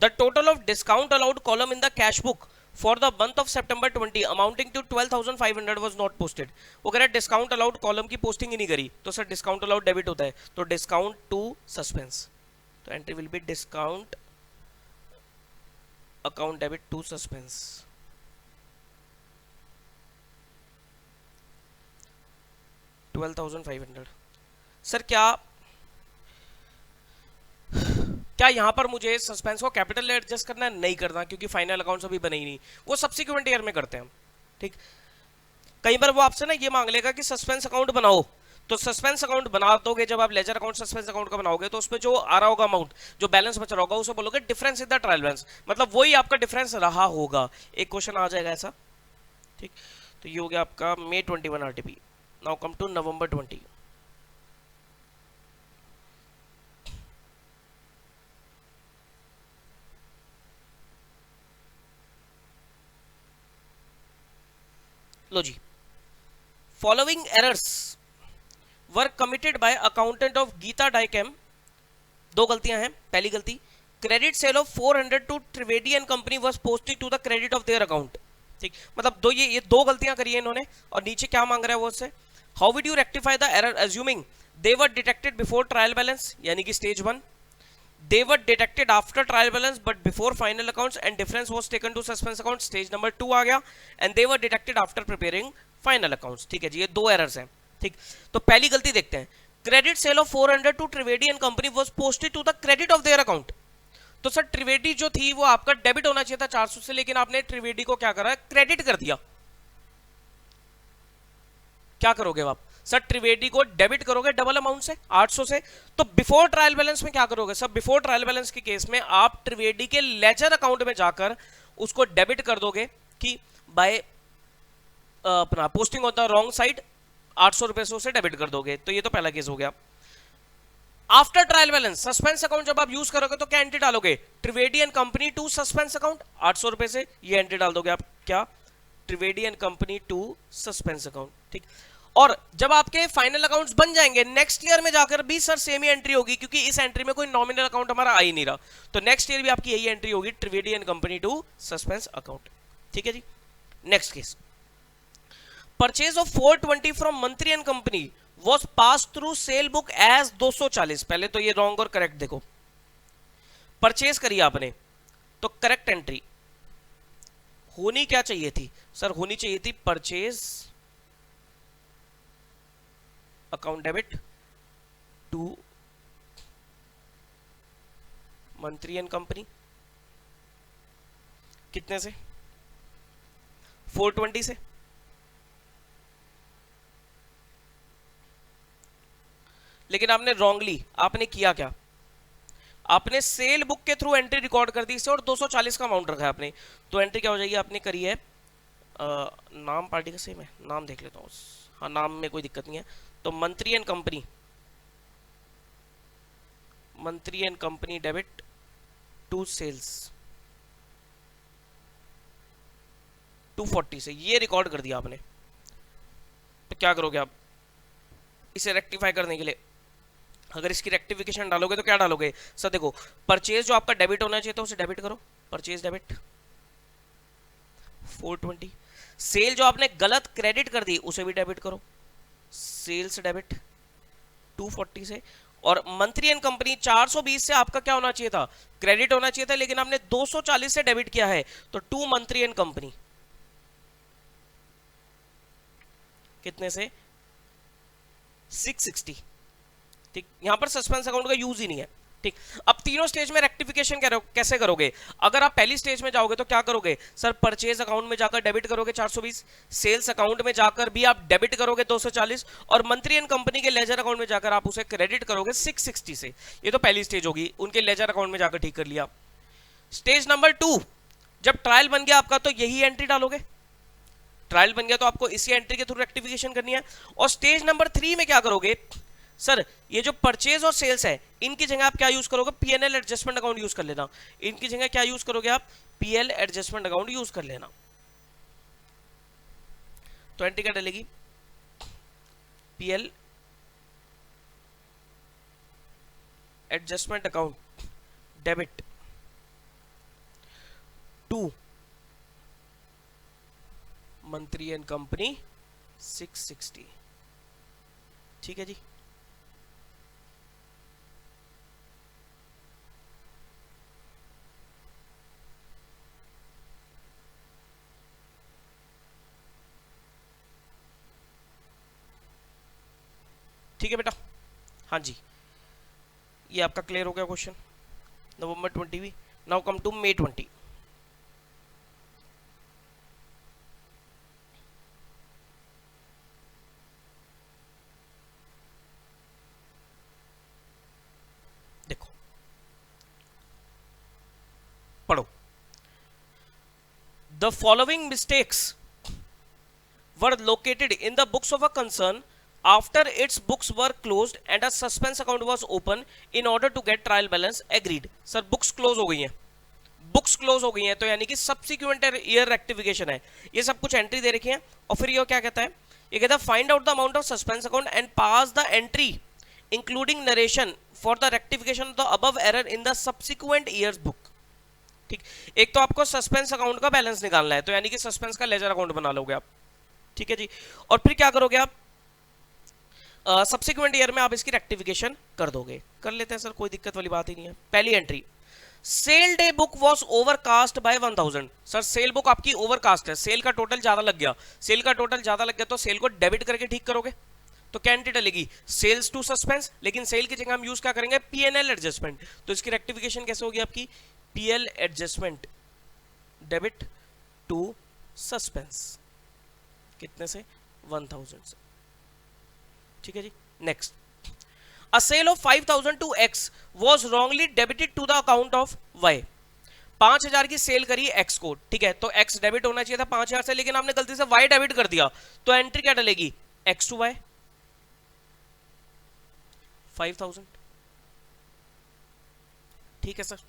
the total of discount allowed column in the cash book for the month of September 20 amounting to 12,500 was not posted. वो कह रहा है डिस्काउंट अलाउड कॉलम की पोस्टिंग ही नहीं करी, तो सर डिस्काउंट अलाउड डेबिट होता है, तो डिस्काउंट टू सस्पेंस, तो entry will be discount account debit to suspense. $12,500। Sir क्या यहां पर मुझे सस्पेंस को कैपिटल में एडजस्ट करना है, नहीं करना, क्योंकि फाइनल अकाउंट्स अभी बने ही नहीं, वो सब्सिक्वेंट ईयर में करते हैं हम। ठीक, कई बार वो आपसे ना ये मांग लेगा कि सस्पेंस अकाउंट बनाओ, तो सस्पेंस अकाउंट बना दोगे, जब आप लेजर अकाउंट सस्पेंस अकाउंट का बनाओगे तो उसमें जो आ रहा होगा अमाउंट, जो बैलेंस बच रहा होगा, उसे बोलोगे difference in the trial balance, मतलब वही आपका डिफरेंस रहा होगा। एक क्वेश्चन आ जाएगा ऐसा। ठीक, तो ये हो गया आपका May 21 RTP. Now come to November 20। लो जी, following errors were committed by accountant of Geeta Dychem. दो गलतियां हैं। पहली गलती, credit sale of 400 to Trivedi and company was posted to the credit of their account. ठीक, मतलब ये दो गलतियां करी है इन्होंने, और नीचे क्या मांग रहा है वो उससे, how would you rectify the error assuming they were detected before trial balance, यानी कि stage 1, they were detected after trial balance but before final accounts and difference was taken to suspense account, stage number 2 आ गया, and they were detected after preparing final accounts। ठीक है जी, ये दो एरर्स हैं। ठीक, तो पहली गलती देखते हैं, credit sale of 400 to Trivedi and company was posted to the credit of their account. तो सर त्रिवेदी जो थी वो आपका डेबिट होना चाहिए था 400 से, लेकिन आपने त्रिवेदी को क्या करा, क्रेडिट कर दिया। क्या करोगे आप सर, त्रिवेदी को डेबिट करोगे डबल अमाउंट से 800 से, तो बिफोर ट्रायल बैलेंस में क्या करोगे सर, बिफोर ट्रायल बैलेंस के केस में आप त्रिवेदी के लेजर अकाउंट में जाकर उसको डेबिट कर दोगे कि बाय अपना posting on the wrong side 800 रुपए से उसे डेबिट कर दोगे। तो ये तो पहला केस हो गया। After trial balance suspense account जब आप यूज करोगे तो क्या एंट्री डालोगे? Trivedi and company to suspense account, 800 रुपए से ये एंट्री डाल दोगे आप, क्या? Trivedi and company to suspense account, ठीक। और जब आपके फाइनल अकाउंट्स बन जाएंगे नेक्स्ट ईयर में जाकर भी सर सेम ही एंट्री होगी, क्योंकि इस एंट्री में कोई नॉमिनल अकाउंट हमारा आ ही नहीं रहा, तो नेक्स्ट ईयर भी आपकी यही एंट्री होगी, Trivedi and company to suspense account, ठीक है जी। Next case, purchase of 420 from Mantri and company was passed through sale book as 240। पहले तो ये रॉन्ग और करेक्ट देखो, परचेज करी आपने तो करेक्ट एंट्री होनी क्या चाहिए थी सर? होनी चाहिए थी purchase account debit to Mantri and company, कितने से? 420 से। लेकिन आपने रॉन्गली, आपने किया क्या? आपने सेल बुक के थ्रू एंट्री रिकॉर्ड कर दी इसे और 240 का अमाउंट रखा है आपने, तो एंट्री क्या हो जाएगी? आपने करी है नाम पार्टी का सेम है, नाम देख लेता हूँ, हाँ नाम में कोई दिक्कत नहीं है, तो Mantri and company, Mantri and company debit to sales 240 से ये रिकॉर्ड कर दिया आपने। तो क्या करोगे आप इसे रेक्टिफाई करने के लिए? अगर इसकी रेक्टिफिकेशन डालोगे तो क्या डालोगे सर? देखो, परचेज जो आपका डेबिट होना चाहिए था उसे डेबिट करो, परचेज डेबिट 420। सेल जो आपने गलत क्रेडिट कर दी उसे भी डेबिट करो, सेल्स डेबिट 240 से। और मंत्री एंड कंपनी 420 से आपका क्या होना चाहिए था? क्रेडिट होना चाहिए था, लेकिन आपने 240 से डेबिट किया है, तो टू मंत्री एंड कंपनी कितने से? 660, ठीक। यहां पर सस्पेंस अकाउंट का यूज ही नहीं है, ठीक। अब तीनों स्टेज में रेक्टिफिकेशन कैसे करोगे? अगर आप पहली स्टेज में जाओगे तो क्या करोगे सर? परचेज अकाउंट में जाकर डेबिट करोगे 420, सेल्स अकाउंट में जाकर भी आप डेबिट करोगे 240, और मंत्री एंड कंपनी के लेजर अकाउंट में जाकर आप उसे क्रेडिट करोगे 660 से। ये तो पहली स्टेज होगी, उनके लेजर अकाउंट में जाकर ठीक कर लिया। स्टेज नंबर 2, जब ट्रायल बन गया आपका तो यही एंट्री डालोगे, ट्रायल बन गया तो आपको इसी एंट्री के थ्रू रेक्टिफिकेशन करनी है। और स्टेज नंबर 3 में क्या करोगे सर? ये जो परचेज और सेल्स है इनकी जगह आप क्या यूज करोगे? पीएनएल एडजस्टमेंट अकाउंट यूज कर लेना। इनकी जगह क्या यूज करोगे आप? पीएल एडजस्टमेंट अकाउंट यूज कर लेना। तो एंट्री क्या डलेगी? PL adjustment account debit to Mantri and company 660, ठीक है जी। ठीक है बेटा, हाँ जी, ये आपका क्लियर हो गया question November 20। Now come to May 20। देखो पढ़ो, the following mistakes were located in the books of a concern after its books were closed and a suspense account was open in order to get trial balance agreed। Sir books close हो गई हैं, बुक्स क्लोज हो गई हैं, तो यानी कि सब्सिक्वेंट ईयर रेक्टिफिकेशन है, ये सब कुछ एंट्री दे रखी है। और फिर ये क्या कहता है? ये कहता है find out the amount of suspense account and pass the entry including narration for the rectification of the above error in the subsequent years book, ठीक। एक तो आपको सस्पेंस अकाउंट का बैलेंस निकालना है, तो यानी कि सस्पेंस का लेजर अकाउंट बना लोगे आप, ठीक है जी। और फिर क्या करोगे आप? सब्सिक्वेंट ईयर में आप इसकी रेक्टिफिकेशन कर दोगे। कर लेते हैं सर, कोई दिक्कत वाली बात ही नहीं है। पहली entry, sale day book was overcast by 1000। Sir sale book आपकी ओवरकास्ट है, सेल का टोटल ज्यादा लग गया, सेल का टोटल ज्यादा लग गया तो सेल को डेबिट करके ठीक करोगे, तो क्या एंट्री डलेगी? सेल्स टू सस्पेंस, लेकिन सेल की जगह हम यूज क्या करेंगे? PNL adjustment. तो इसकी रेक्टिफिकेशन कैसे होगी आपकी? PL adjustment debit to suspense, कितने से? 1000 से, ठीक है जी। Next, a sale of 5000 to X was wrongly debited to the account of Y. 5000 की सेल करी एक्स को, ठीक है, तो एक्स डेबिट होना चाहिए था 5000 से, लेकिन आपने गलती से वाई डेबिट कर दिया, तो एंट्री क्या डलेगी? एक्स टू वाई 5000, ठीक है सर।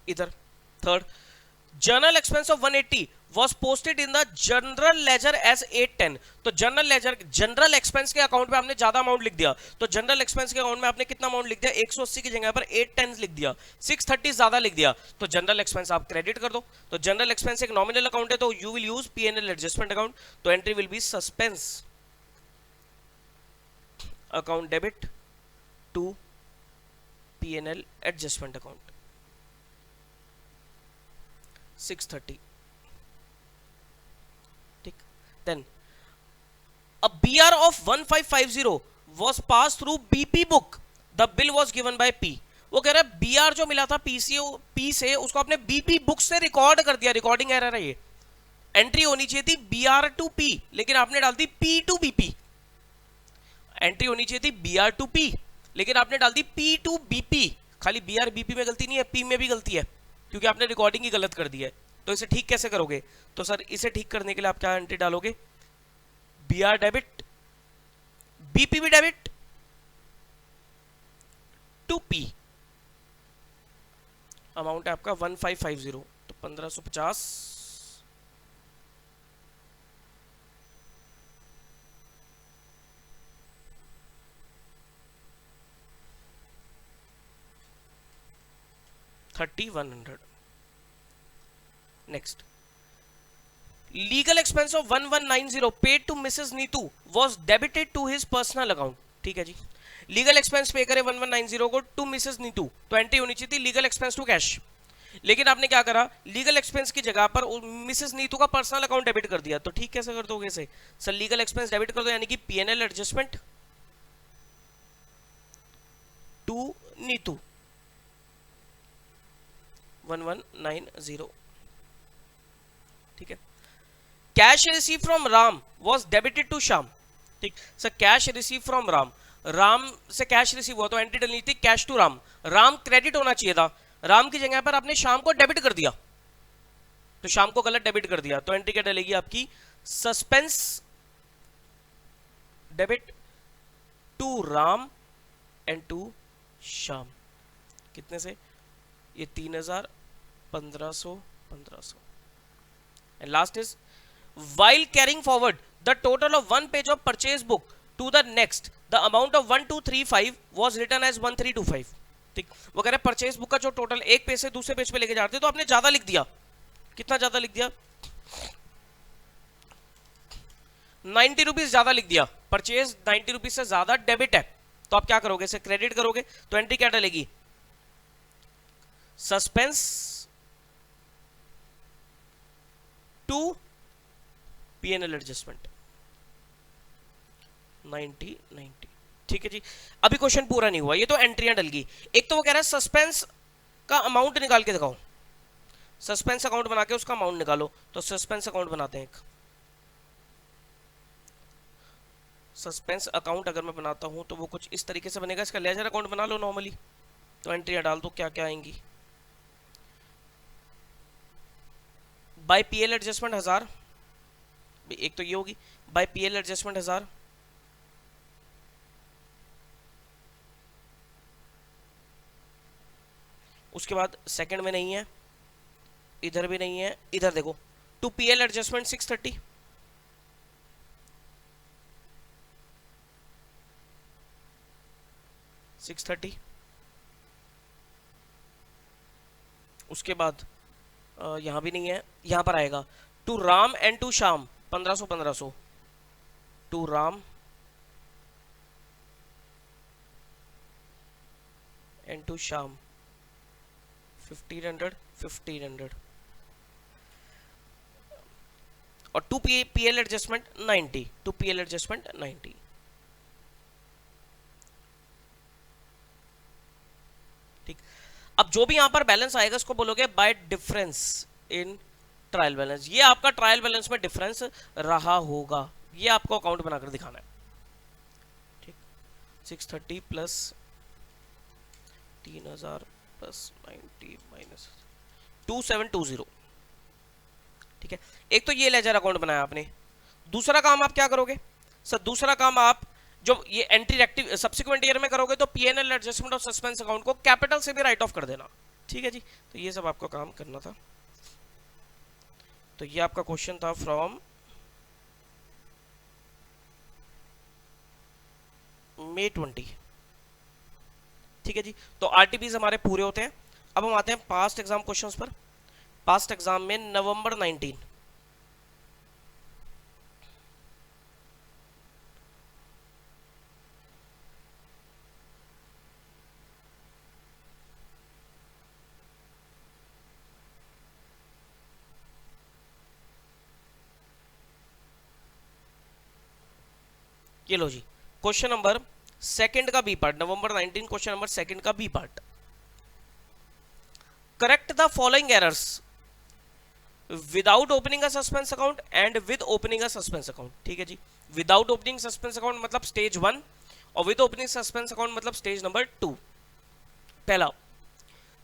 इधर third, journal expense of 180 was posted in the general ledger as 810। तो जनरल लेजर, जनरल एक्सपेंस के अकाउंट में आपने ज्यादा अमाउंट लिख दिया, तो जनरल एक्सपेंस के अकाउंट में आपने कितना अमाउंट लिख दिया, 180 की जगह पर 810 लिख दिया, 630 ज्यादा लिख दिया, तो जनरल एक्सपेंस आप क्रेडिट कर दो। तो जनरल एक्सपेंस एक नॉमिनल अकाउंट है, तो you will use P&L adjustment account, तो entry will be suspense account debit to P&L adjustment account 630। ठीक, then a BR of 1550 was passed through BP book, the bill was given by P। वो कह रहा है BR जो मिला था P से उसको आपने BP बुक से रिकॉर्ड कर दिया, रिकॉर्डिंग एरर है ये। एंट्री होनी चाहिए थी BR to P, लेकिन आपने डाल दी P to BP। एंट्री होनी चाहिए थी BR to P, लेकिन आपने डाल दी P to BP। खाली BR BP में गलती नहीं है, P में भी गलती है, क्योंकि आपने रिकॉर्डिंग ही गलत कर दी है। तो इसे ठीक कैसे करोगे? तो सर इसे ठीक करने के लिए आप क्या एंट्री डालोगे, BR डेबिट, BP भी डेबिट टू P। अमाउंट है आपका 1550, तो 1550 3100। Next, legal expense of 1190 paid to missus Neetu was debited to his personal account. ठीक है जी, लीगल एक्सपेंस पे करे 1190 को टू मिसेस नीतू, तो एंट्री होनी चाहिए थी लीगल एक्सपेंस टू कैश, लेकिन आपने क्या करा, लीगल एक्सपेंस की जगह पर मिसेस नीतू का पर्सनल अकाउंट डेबिट कर दिया। तो ठीक कैसे कर दोगे इसे? सर लीगल एक्सपेंस डेबिट कर दो, यानी कि P&L एडजस्टमेंट टू नीतू 1190। ठीक है, cash receive from Ram was debited to Shyam. ठीक sir, cash receive from Ram, Ram से कैश रिसीव हुआ, तो एंट्री डलनी थी cash to Ram, Ram credit होना चाहिए था, राम की जगह पर आपने श्याम को डेबिट कर दिया, तो श्याम को गलत डेबिट कर दिया, तो एंट्री क्या डलेगी आपकी, suspense debit to Ram and to Shyam. कितने से? ये 3000, 1500, 1500। And last is, while carrying forward the total of one page of purchase book to the next, the amount of 1235 was written as 1325। ठीक, वो कह रहे परचेज बुक का जो टोटल एक पेज से दूसरे पेज पे लेके जाते, तो आपने ज्यादा लिख दिया। कितना ज्यादा लिख दिया? 90 रुपीज ज्यादा लिख दिया। परचेज 90 रुपीज से ज्यादा डेबिट है, तो आप क्या करोगे, इसे क्रेडिट करोगे, तो एंट्री क्या डलेगी, सस्पेंस टू P&L एडजस्टमेंट 90। ठीक है जी, अभी क्वेश्चन पूरा नहीं हुआ, ये तो एंट्रियां डल गई। एक तो वो कह रहा है सस्पेंस का अमाउंट निकाल के दिखाओ, सस्पेंस अकाउंट बना के उसका अमाउंट निकालो, तो सस्पेंस अकाउंट बनाते हैं एक। सस्पेंस अकाउंट अगर मैं बनाता हूं तो वो कुछ इस तरीके से बनेगा, इसका लेजर अकाउंट बना लो नॉर्मली, तो एंट्रियां डाल दो, क्या क्या आएंगी, बाय P&L एडजस्टमेंट 1000, एक तो ये होगी, बाय P&L एडजस्टमेंट 1000, उसके बाद सेकंड में नहीं है, इधर भी नहीं है, इधर देखो टू P&L एडजस्टमेंट 630, उसके बाद यहां भी नहीं है, यहां पर आएगा to Ram and to Shyam 1500, to Ram and to Shyam 1500, और to P&L adjustment 90, to P&L adjustment 90। ठीक, अब जो भी यहां पर बैलेंस आएगा उसको बोलोगे bye difference in trial balance. ये आपका ट्रायल बैलेंस में डिफरेंस रहा होगा, ये आपको अकाउंट बनाकर दिखाना है। ठीक, 630 प्लस 3000 प्लस 90 माइनस 2720। ठीक है, एक तो ये लेजर अकाउंट बनाया आपने। दूसरा काम आप क्या करोगे? सर दूसरा काम आप जो ये एंट्री एक्टिव सब्सिक्वेंट ईयर में करोगे तो PNL adjustment of suspense account को कैपिटल से भी राइट ऑफ कर देना। ठीक है जी, तो ये सब आपको काम करना था। तो ये आपका क्वेश्चन था फ्रॉम May 20। ठीक है जी, तो आरटीपीज हमारे पूरे होते हैं। अब हम आते हैं पास्ट एग्जाम क्वेश्चंस पर। पास्ट एग्जाम में नवंबर 19, ये लो जी, क्वेश्चन नंबर सेकंड का B part, November 19 question number second का B part. Correct the following errors without opening a suspense account and with opening a suspense account. ठीक है जी, विदाउट ओपनिंग सस्पेंस अकाउंट मतलब स्टेज 1 और विद ओपनिंग सस्पेंस अकाउंट मतलब स्टेज नंबर 2। पहला,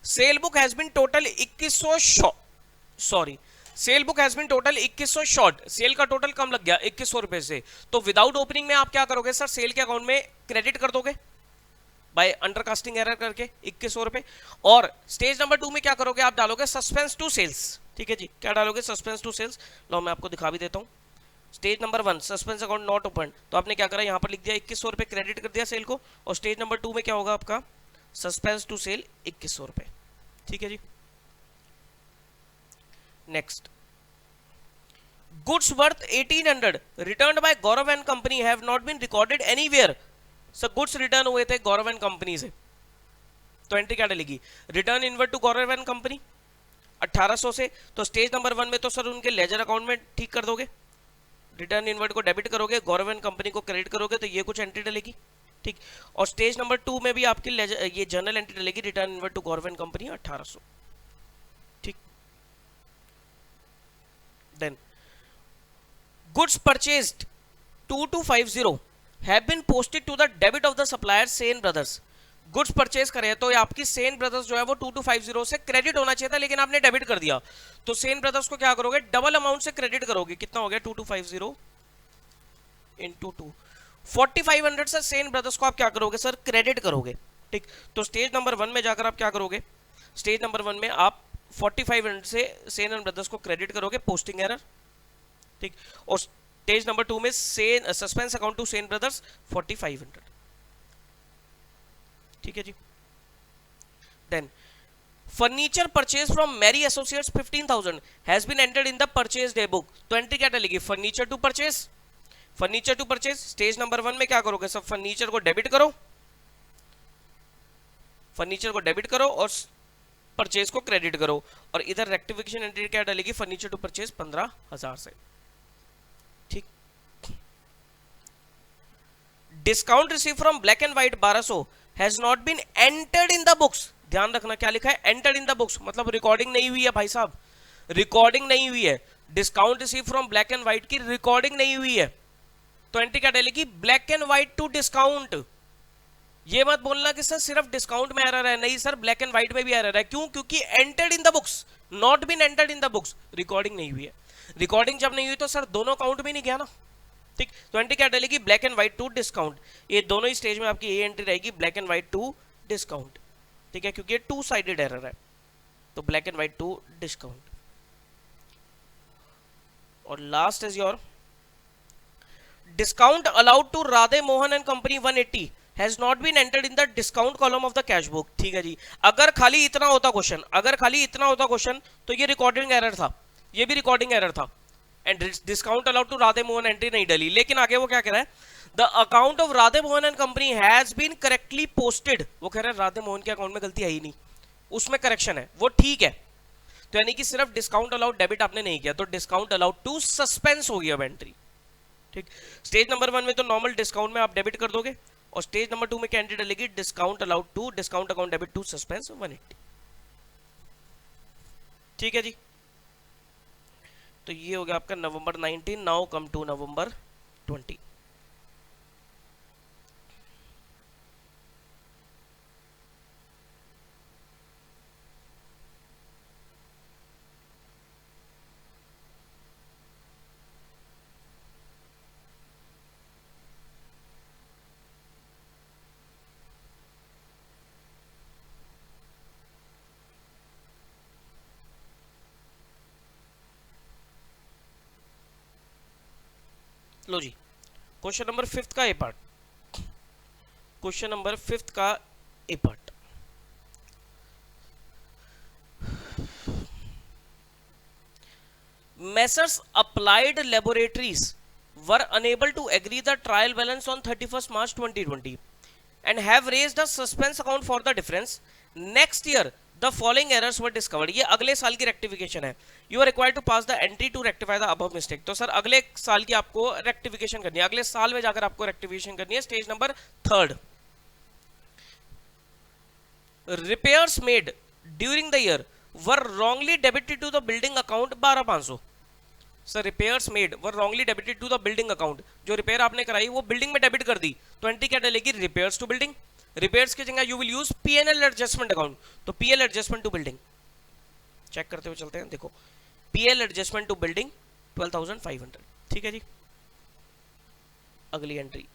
sale book has been total 2100 sorry sale book has been total 2100 short, sale का टोटल कम लग गया 2100 रुपए से, तो विदाउट ओपनिंग में आप क्या करोगे सर, सेल के अकाउंट में क्रेडिट कर दोगे बाय अंडरकास्टिंग एरर करके 2100 रुपए। और स्टेज नंबर 2 में क्या करोगे, आप डालोगे सस्पेंस टू सेल्स। ठीक है जी, क्या डालोगे, सस्पेंस टू सेल्स। लो मैं आपको दिखा भी देता हूं। Stage number 1 suspense account not open, तो आपने क्या करा, यहां पर लिख दिया 2100 रुपए क्रेडिट कर दिया सेल को। और स्टेज नंबर 2 में क्या होगा आपका, सस्पेंस टू सेल 2100 रुपए। ठीक है जी, next, goods worth 1800 returned by Gaurav and company have not been recorded anywhere. Sir goods return हुए थे गौरव एंड कंपनी से, तो एंट्री क्या डलेगी, return inward to Gaurav and company 1800 से। तो स्टेज नंबर 1 में तो सर उनके लेजर अकाउंट में ठीक कर दोगे, रिटर्न इनवर्ड को डेबिट करोगे, गौरव एंड कंपनी को क्रेडिट करोगे, तो ये कुछ एंट्री डलेगी। ठीक, और स्टेज नंबर 2 में भी आपकी ये जर्नल एंट्री डलेगी, return inward to Gaurav and company 1800। ठीक, then goods purchased 2250 have been posted to the debit of the supplier Sen Brothers। Goods purchase करे तो आपकी सेन ब्रदर्स जो है वो 2250 से क्रेडिट होना चाहिए था, लेकिन आपने डेबिट कर दिया। तो सेन ब्रदर्स को क्या करोगे, डबल अमाउंट से क्रेडिट करोगे। कितना हो गया, 2250 इंटू 2, 4500 से सेन ब्रदर्स को आप क्या करोगे सर, क्रेडिट करोगे। ठीक, तो स्टेज नंबर 1 में जाकर आप क्या करोगे, स्टेज नंबर 1 में आप 4500 से सेन एंड ब्रदर्स को क्रेडिट करोगे, पोस्टिंग एरर। ठीक, और स्टेज नंबर 2 में Sen suspense account to Sen brothers 4500। ठीक है जी, then furniture purchase from Mary associates 15000 has been entered in the purchase day book. तो एंट्री क्या डलेगी, furniture to purchase, furniture to purchase. Stage number 1 में क्या करोगे, सब फर्नीचर को डेबिट करो, फर्नीचर को डेबिट करो और परचेज को क्रेडिट करो। और इधर रेक्टिफिकेशन एंट्री क्या डलेगी, फर्नीचर टू परचेज 15000 से। ठीक, discount receive from black and white 1200 has not been entered in the books. ध्यान रखना क्या लिखा है, एंटर्ड इन द बुक्स, मतलब रिकॉर्डिंग नहीं हुई है भाई साहब, रिकॉर्डिंग नहीं हुई है। Discount receive from black and white की रिकॉर्डिंग नहीं हुई है, तो एंट्री क्या डलेगी, black and white to discount. ये मत बोलना कि सर सिर्फ डिस्काउंट में एरर है, नहीं सर ब्लैक एंड व्हाइट में भी एरर है। क्यों, क्योंकि entered in the books, not been entered in the books, recording नहीं हुई है। रिकॉर्डिंग जब नहीं हुई तो सर दोनों अकाउंट में नहीं गया ना। ठीक, तो एंट्री क्या डलेगी, black and white to discount. ये दोनों ही स्टेज में आपकी ये एंट्री रहेगी, black and white to discount. ठीक है, क्योंकि ये 2 साइडेड एरर है, तो black and white to discount. और last is your discount allowed to Radhe Mohan and company 180 has not been entered in the discount column of the cash book. ठीक है जी, अगर खाली इतना होता क्वेश्चन, अगर खाली इतना होता क्वेश्चन तो ये रिकॉर्डिंग एरर था, ये भी रिकॉर्डिंग एरर था, and discount allowed to Radhe Mohan entry नहीं डली। लेकिन आगे वो क्या कह रहा है, the account of Radhe Mohan and company has been correctly posted. वो कह रहा है राधे मोहन के अकाउंट में गलती आई नहीं, उसमें करेक्शन है, वो ठीक है। तो यानी कि सिर्फ डिस्काउंट अलाउड डेबिट आपने नहीं किया, तो डिस्काउंट अलाउड टू सस्पेंस हो गया एंट्री। ठीक, स्टेज नंबर 1 में तो नॉर्मल डिस्काउंट में आप डेबिट कर दोगे, और स्टेज नंबर 2 में क्या एंट्री डलेगी, discount allowed to discount account debit to suspense 180। ठीक है जी, तो ये हो गया आपका November 19। Now come to November 20। लो जी, क्वेश्चन नंबर 5 का ए पार्ट, क्वेश्चन नंबर 5 का A part. Messrs Applied Laboratories were unable to agree the trial balance on 31st March 2020 and have raised a suspense account for the difference. Next year, the following errors were discovered. ये अगले साल की रेक्टिफिकेशन है. You are required to pass the entry to rectify the above mistake. तो सर अगले साल की आपको रेक्टिफिकेशन करनी है, अगले साल में जाकर आपको रेक्टिफिकेशन करनी है. Stage number 3. Repairs made during the year were wrongly debited to the building account 12,500. Sir repairs made were wrongly debited to the building account. जो रिपेयर आपने कराई वो बिल्डिंग में डेबिट कर दी, तो एंट्री क्या डलेगी? Repairs to building. रिपेयर्स की जगह you will use PNL adjustment account. तो PL adjustment to building check करते हुए चलते हैं. देखो पीएल एडजस्टमेंट टू बिल्डिंग 12,500. ठीक है जी. अगली एंट्री,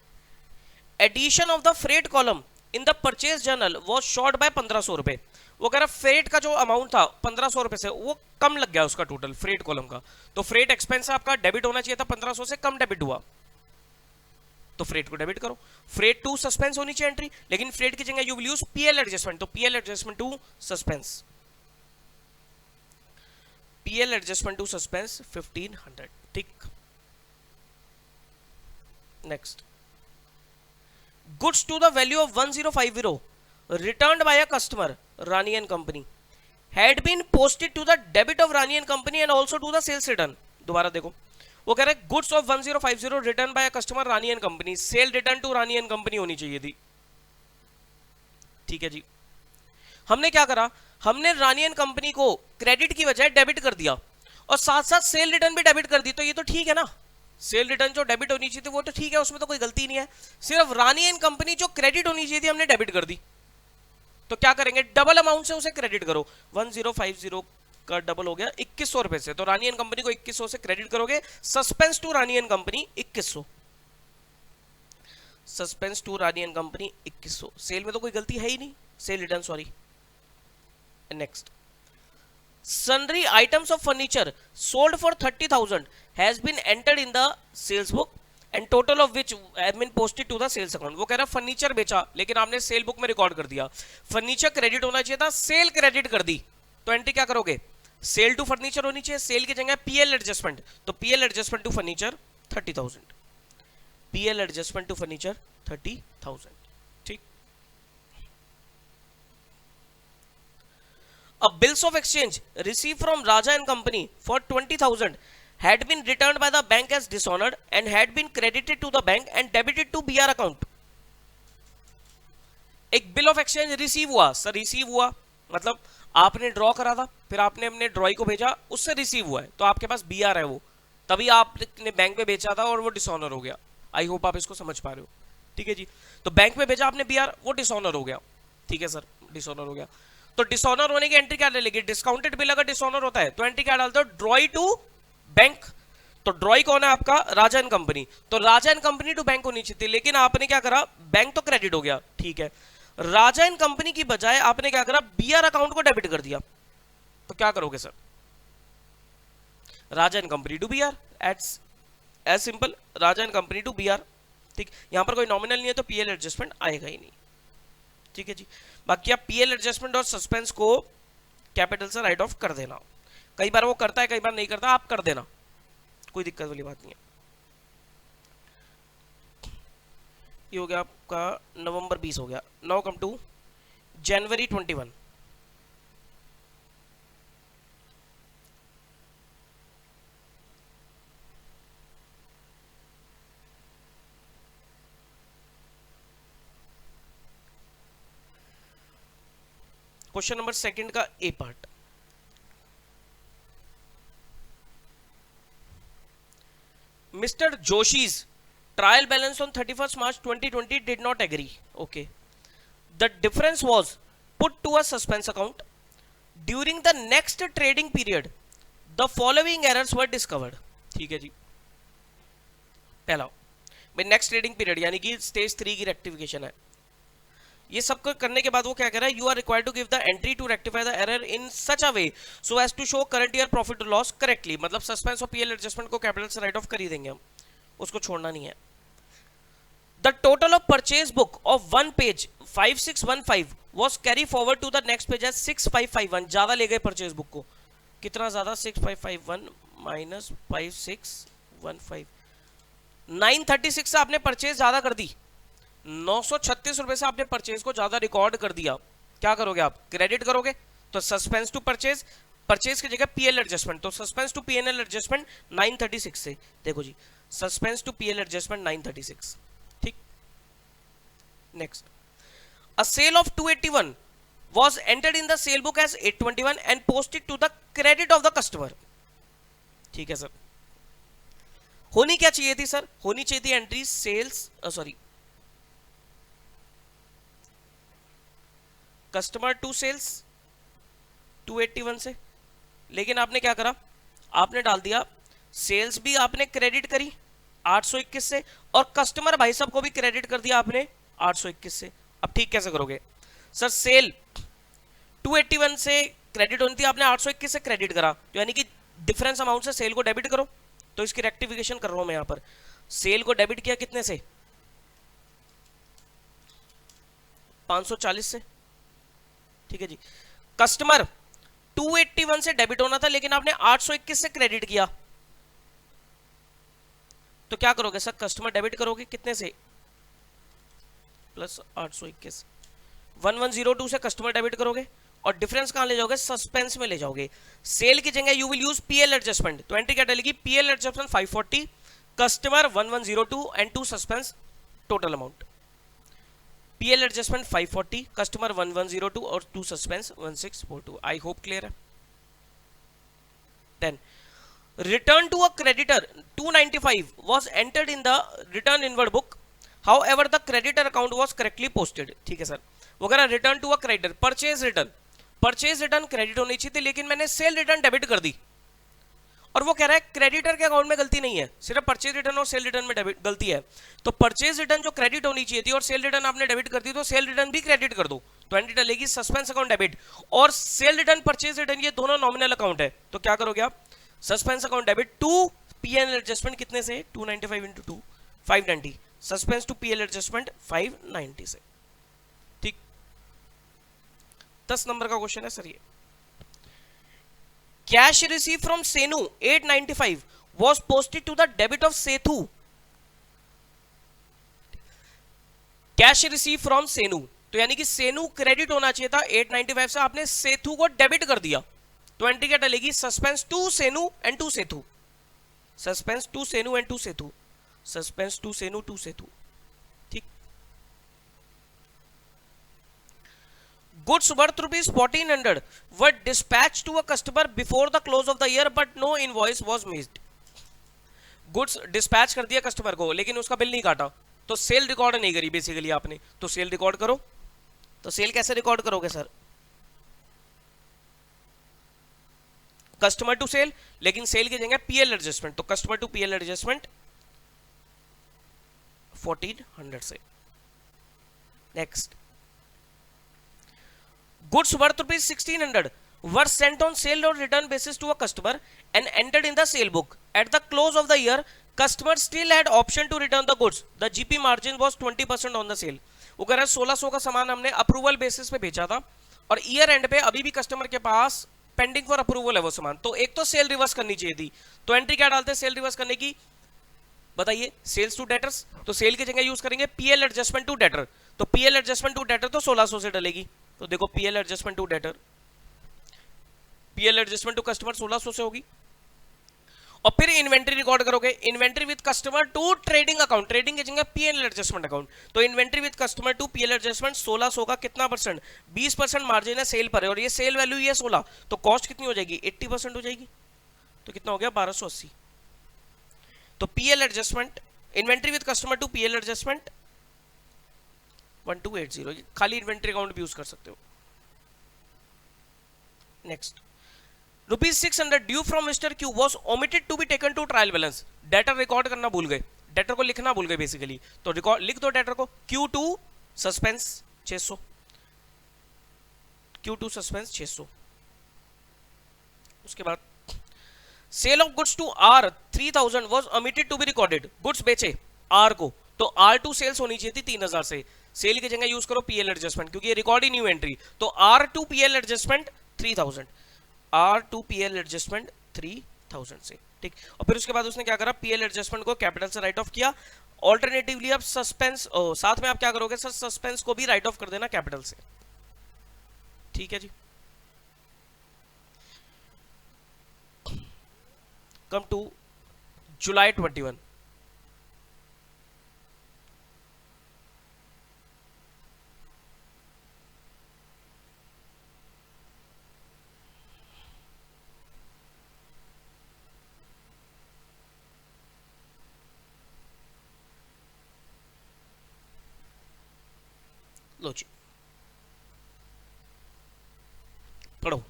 addition of the freight column in the purchase journal was short by 1,500 रुपए. वो कह रहा फ्रेट का जो अमाउंट था 1,500 रुपए से वो कम लग गया उसका टोटल फ्रेट कॉलम का. तो फ्रेट एक्सपेंस आपका डेबिट होना चाहिए था, 1,500 से कम डेबिट हुआ, तो फ्रेट को डेबिट करो. फ्रेट टू सस्पेंस होनी चाहिए एंट्री, लेकिन फ्रेट की जगह you will use PL adjustment. तो PL adjustment to suspense, PL adjustment to suspense 1,500. ठीक. Next, goods to the value of 1050 returned by a customer Rani and Company had been posted to the debit of Rani and Company and also to the sales return. दोबारा देखो, वो कह रहे हैं goods of 1050 return by customer Rani and company, sale return to Rani and company होनी चाहिए थी. ठीक है जी. हमने क्या करा, हमने रानी एंड कंपनी को क्रेडिट की बजाय डेबिट कर दिया और साथ साथ सेल रिटर्न भी डेबिट कर दी. तो ये तो ठीक है ना, सेल रिटर्न जो डेबिट होनी चाहिए थी वो तो ठीक है, उसमें तो कोई गलती नहीं है. सिर्फ रानी एंड कंपनी जो क्रेडिट होनी चाहिए थी हमने डेबिट कर दी. तो क्या करेंगे, डबल अमाउंट से उसे क्रेडिट करो. 1050 का डबल हो गया 2,100 रुपए से, तो रानी एंड कंपनी को 2,100 से क्रेडिट करोगे. Suspense to Rani and company 2,100, suspense to Rani and company 2,100. Sale में तो कोई गलती है ही नहीं, sale return sorry. Next, sundry items of furniture sold for 30,000 has been entered in the sales book and total of which have been posted to the sales account. वो कह रहा है फर्नीचर बेचा लेकिन आपने सेल बुक में रिकॉर्ड कर दिया. फर्नीचर क्रेडिट होना चाहिए था, सेल क्रेडिट कर दी. तो एंट्री क्या करोगे, सेल टू फर्नीचर होनी चाहिए, सेल की जगह पीएल एडजस्टमेंट. तो PL adjustment to furniture 30,000, PL adjustment to furniture 30,000. ठीक. A bills of exchange received from Raja and Company for 20,000 had been returned by the bank as dishonored and had been credited to the bank and debited to BR account. एक बिल ऑफ एक्सचेंज रिसीव हुआ. सर रिसीव हुआ मतलब आपने ड्रॉ करा था, फिर आपने अपने ड्रॉई को भेजा, उससे रिसीव हुआ है, तो आपके पास बीआर है, वो तभी आपने बैंक में बेचा था और वो डिसऑनर हो गया. आई होप आप इसको समझ पा रहे हो. ठीक है जी. तो बैंक में भेजा आपने बीआर, वो डिसऑनर हो गया. ठीक है सर, डिसऑनर हो गया. तो डिसऑनर होने की एंट्री क्या डालेगी, डिस्काउंटेड बिल अगर डिसऑनर होता है तो एंट्री क्या डालते हो, ड्रॉई टू बैंक. तो ड्रॉई कौन है आपका, राजा एंड कंपनी. तो राजा एंड कंपनी टू बैंक होनी चाहिए थी, लेकिन आपने क्या करा, बैंक तो क्रेडिट हो गया. ठीक है, राजा एंड कंपनी की बजाय आपने क्या करा, बीआर अकाउंट को डेबिट कर दिया. तो क्या करोगे sir, Raja and company to BR, as simple, Raja and company to BR. ठीक. यहां पर कोई नॉमिनल नहीं है तो पीएल एडजस्टमेंट आएगा ही नहीं. ठीक है जी. बाकी आप पीएल एडजस्टमेंट और सस्पेंस को कैपिटल से राइट ऑफ कर देना. कई बार वो करता है, कई बार नहीं करता, आप कर देना, कोई दिक्कत वाली बात नहीं है. ये हो गया आपका नवंबर 20 हो गया. Now come to January 21. Question number second का A part. Mr. Joshi's trial balance on 31st March 2020 did not agree. Okay. The difference was put to a suspense account. During the next trading period, the following errors were discovered. ठीक है जी. पहला भाई नेक्स्ट ट्रेडिंग पीरियड यानी कि स्टेज 3 की रेक्टिफिकेशन है. ये सब करने के बाद वो क्या कह रहा है, you are required to give the entry to rectify the error in such a way so as to show current year profit loss correctly. मतलब सस्पेंस और पीएल एडजस्टमेंट को कैपिटल से राइट ऑफ कर ही देंगे हम. उसको छोड़ना नहीं है। The total of purchase book of one page 5615 was carry forward to the next page as 6551। ज्यादा ले गए परचेज बुक को, कितना ज्यादा, 6551 माइनस 5615, 936 से आपने परचेज ज्यादा कर दी, 936 रुपए से आपने परचेज को ज्यादा रिकॉर्ड कर दिया। क्या करोगे आप, क्रेडिट करोगे, तो सस्पेंस टू परचेज, परचेज की जगह पीएल एडजस्टमेंट, तो सस्पेंस टू पीएल एडजस्टमेंट 936 से, देखो जी सस्पेंस टू पीएल एडजस्टमेंट 936, ठीक। Next, a sale of 281 was entered in the sale book as 821 and posted to the credit of the customer। ठीक है सर, होनी क्या चाहिए थी सर, होनी चाहिए थी entry sales, sorry customer to sales 281 से, लेकिन आपने क्या करा, आपने डाल दिया सेल्स भी आपने क्रेडिट करी 821 से और कस्टमर भाई साहब को भी क्रेडिट कर दिया आपने 821 से। अब ठीक कैसे करोगे सर, सेल 281 से क्रेडिट होनी थी, आपने 821 से क्रेडिट करा, तो यानी कि डिफरेंस अमाउंट से सेल को डेबिट करो। तो इसकी रेक्टिफिकेशन कर रहा हूं मैं यहां पर, सेल को डेबिट किया कितने से, 540 से, ठीक है जी। कस्टमर 281 से डेबिट होना था लेकिन आपने 821 से क्रेडिट किया, तो क्या करोगे सर, कस्टमर डेबिट करोगे कितने से, प्लस 821, 1102 से कस्टमर डेबिट करोगे और डिफरेंस कहां ले जाओगे, सस्पेंस में ले जाओगे। सेल की जगह you will use PL adjustment, तो एंट्री क्या डलेगी, PL adjustment 540, customer 1102 and to suspense total amount, PL adjustment 540, customer 1102 और to suspense 1642। I hope clear है। Then return to a creditor 295 was entered in the return inward book, however the creditor account was correctly posted। ठीक है सर, वो कह रहा return to a creditor, purchase return credit होनी चाहिए थी लेकिन मैंने सेल रिटर्न डेबिट कर दी, और वो कह रहा है क्रेडिटर के अकाउंट में गलती नहीं है, सिर्फ परचेज रिटर्न और सेल रिटर्न में डेबिट गलती है। तो परचेज रिटर्न जो क्रेडिट होनी चाहिए थी और सेल रिटर्न आपने डेबिट कर दी, तो सेल रिटर्न भी क्रेडिट कर दो, तो एंट्री डलेगी सस्पेंस अकाउंट डेबिट, और सेल रिटर्न परचेज रिटर्न ये दोनों नॉमिनल अकाउंट है, तो क्या करोगे आप, suspense account debit to PL adjustment कितने से, 295 into 2 590, suspense to PL adjustment 590 से, ठीक। 10 नंबर का क्वेश्चन है सर ये। Cash receive from Senu 895 was posted to the debit of Sethu. Cash receive from Senu, तो यानी कि सेनु क्रेडिट होना चाहिए था 895 से, आपने सेथु को डेबिट कर दिया, तो एंट्री क्या डलेगी, suspense to Senu and to Sethu, suspense to Senu and to Sethu, suspense to Senu to Sethu, ठीक। Goods worth rupees 1400 were dispatched to a customer before the close of the year but no invoice was made। Goods dispatch कर दिया कस्टमर को लेकिन उसका बिल नहीं काटा, तो सेल रिकॉर्ड नहीं करी बेसिकली आपने, तो सेल रिकॉर्ड करो। तो सेल कैसे रिकॉर्ड करोगे सर, कस्टमर टू सेल, लेकिन सेल की जगह पीएल एडजस्टमेंट, तो कस्टमर टू पीएल एडजस्टमेंट 1400 से। Next, goods worth rupees 1600 were sent on sale or return basis to a customer and entered in the sale book at the close of the year, customer still had option to return the goods, the GP margin was 20% on the sale। वो कह रहा है 1600 का सामान हमने अप्रूवल बेसिस पे बेचा था और ईयर एंड पे अभी भी कस्टमर के पास पेंडिंग फॉर अप्रूवल है वो सामान, तो एक तो सेल रिवर्स करनी चाहिए थी, तो एंट्री क्या डालते हैं सेल रिवर्स करने की, बताइए, सेल्स टू डेटर्स, तो सेल की जगह यूज करेंगे पीएल एडजस्टमेंट टू डेटर, तो पीएल एडजस्टमेंट टू डेटर तो 1600 से डलेगी, तो देखो PL adjustment to debtor, PL adjustment to customer 1600 से होगी, और फिर इन्वेंट्री रिकॉर्ड करोगे, inventory with customer to trading account, trading की जगह पीएल एडजस्टमेंट अकाउंट, तो inventory with customer to PL adjustment 1600 का कितना परसेंट, 20% मार्जिन है सेल पर है और ये सेल वैल्यू ये 16, तो कॉस्ट कितनी हो जाएगी, 80% हो जाएगी, तो कितना हो गया 1280। तो PL adjustment, inventory with customer to PL adjustment 1280, खाली इन्वेंट्री अकाउंट भी यूज कर सकते हो। Next, ₹600 due from mister Q was omitted to be taken to trial balance, debtor record करना भूल गए, डेटर को लिखना भूल गए बेसिकली, तो रिकॉर्ड लिख दो डेटर को, Q2 सस्पेंस 600, Q2 सस्पेंस 600। उसके बाद sale of goods to R 3000 was omitted to be recorded, goods बेचे आर को, तो आर टू सेल्स होनी चाहिए थी 3000 से, सेल की जगह यूज करो पीएल एडजस्टमेंट क्योंकि ये रिकॉर्ड ही न्यू एंट्री, तो R to PL adjustment 3000, R to PL adjustment 3000 से, ठीक। और फिर उसके बाद उसने क्या करा, पीएल एडजस्टमेंट को कैपिटल से राइट ऑफ किया। ऑल्टरनेटिवली अब सस्पेंस साथ में आप क्या करोगे सर, सस्पेंस को भी राइट ऑफ कर देना कैपिटल से, ठीक है जी। कम टू जुलाई 21, लो जी पढ़ो।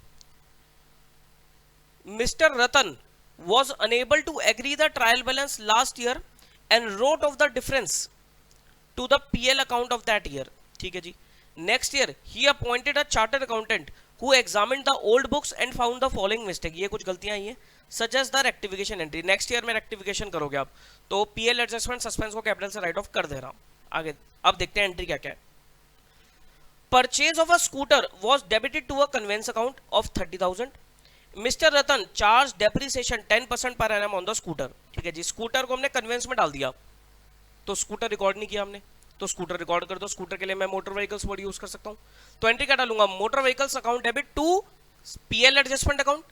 Mister Ratan was unable to agree the trial balance last year and wrote of the difference to the PL account of that year, ठीक है जी। Next year he appointed a chartered accountant who examined the old books and found the following mistake, ये कुछ गलतियां आई हैं, suggest the rectification entry, next year में rectification करोगे आप, तो PL adjustment suspense को कैपिटल से राइट ऑफ कर दे रहा हूं। आगे अब देखते हैं एंट्री क्या क्या है। Purchase of a scooter was debited to a conveyance account of 30,000. Mister Ratan charge depreciation 10% per annum on the scooter, ठीक है जी। स्कूटर को हमने कन्वेंस में डाल दिया, तो स्कूटर रिकॉर्ड नहीं किया हमने, तो स्कूटर रिकॉर्ड कर दो। स्कूटर के लिए मैं मोटर व्हीकल्स वर्ड यूज कर सकता हूं, तो एंट्री क्या डालूंगा, motor vehicles account debit to PL adjustment account,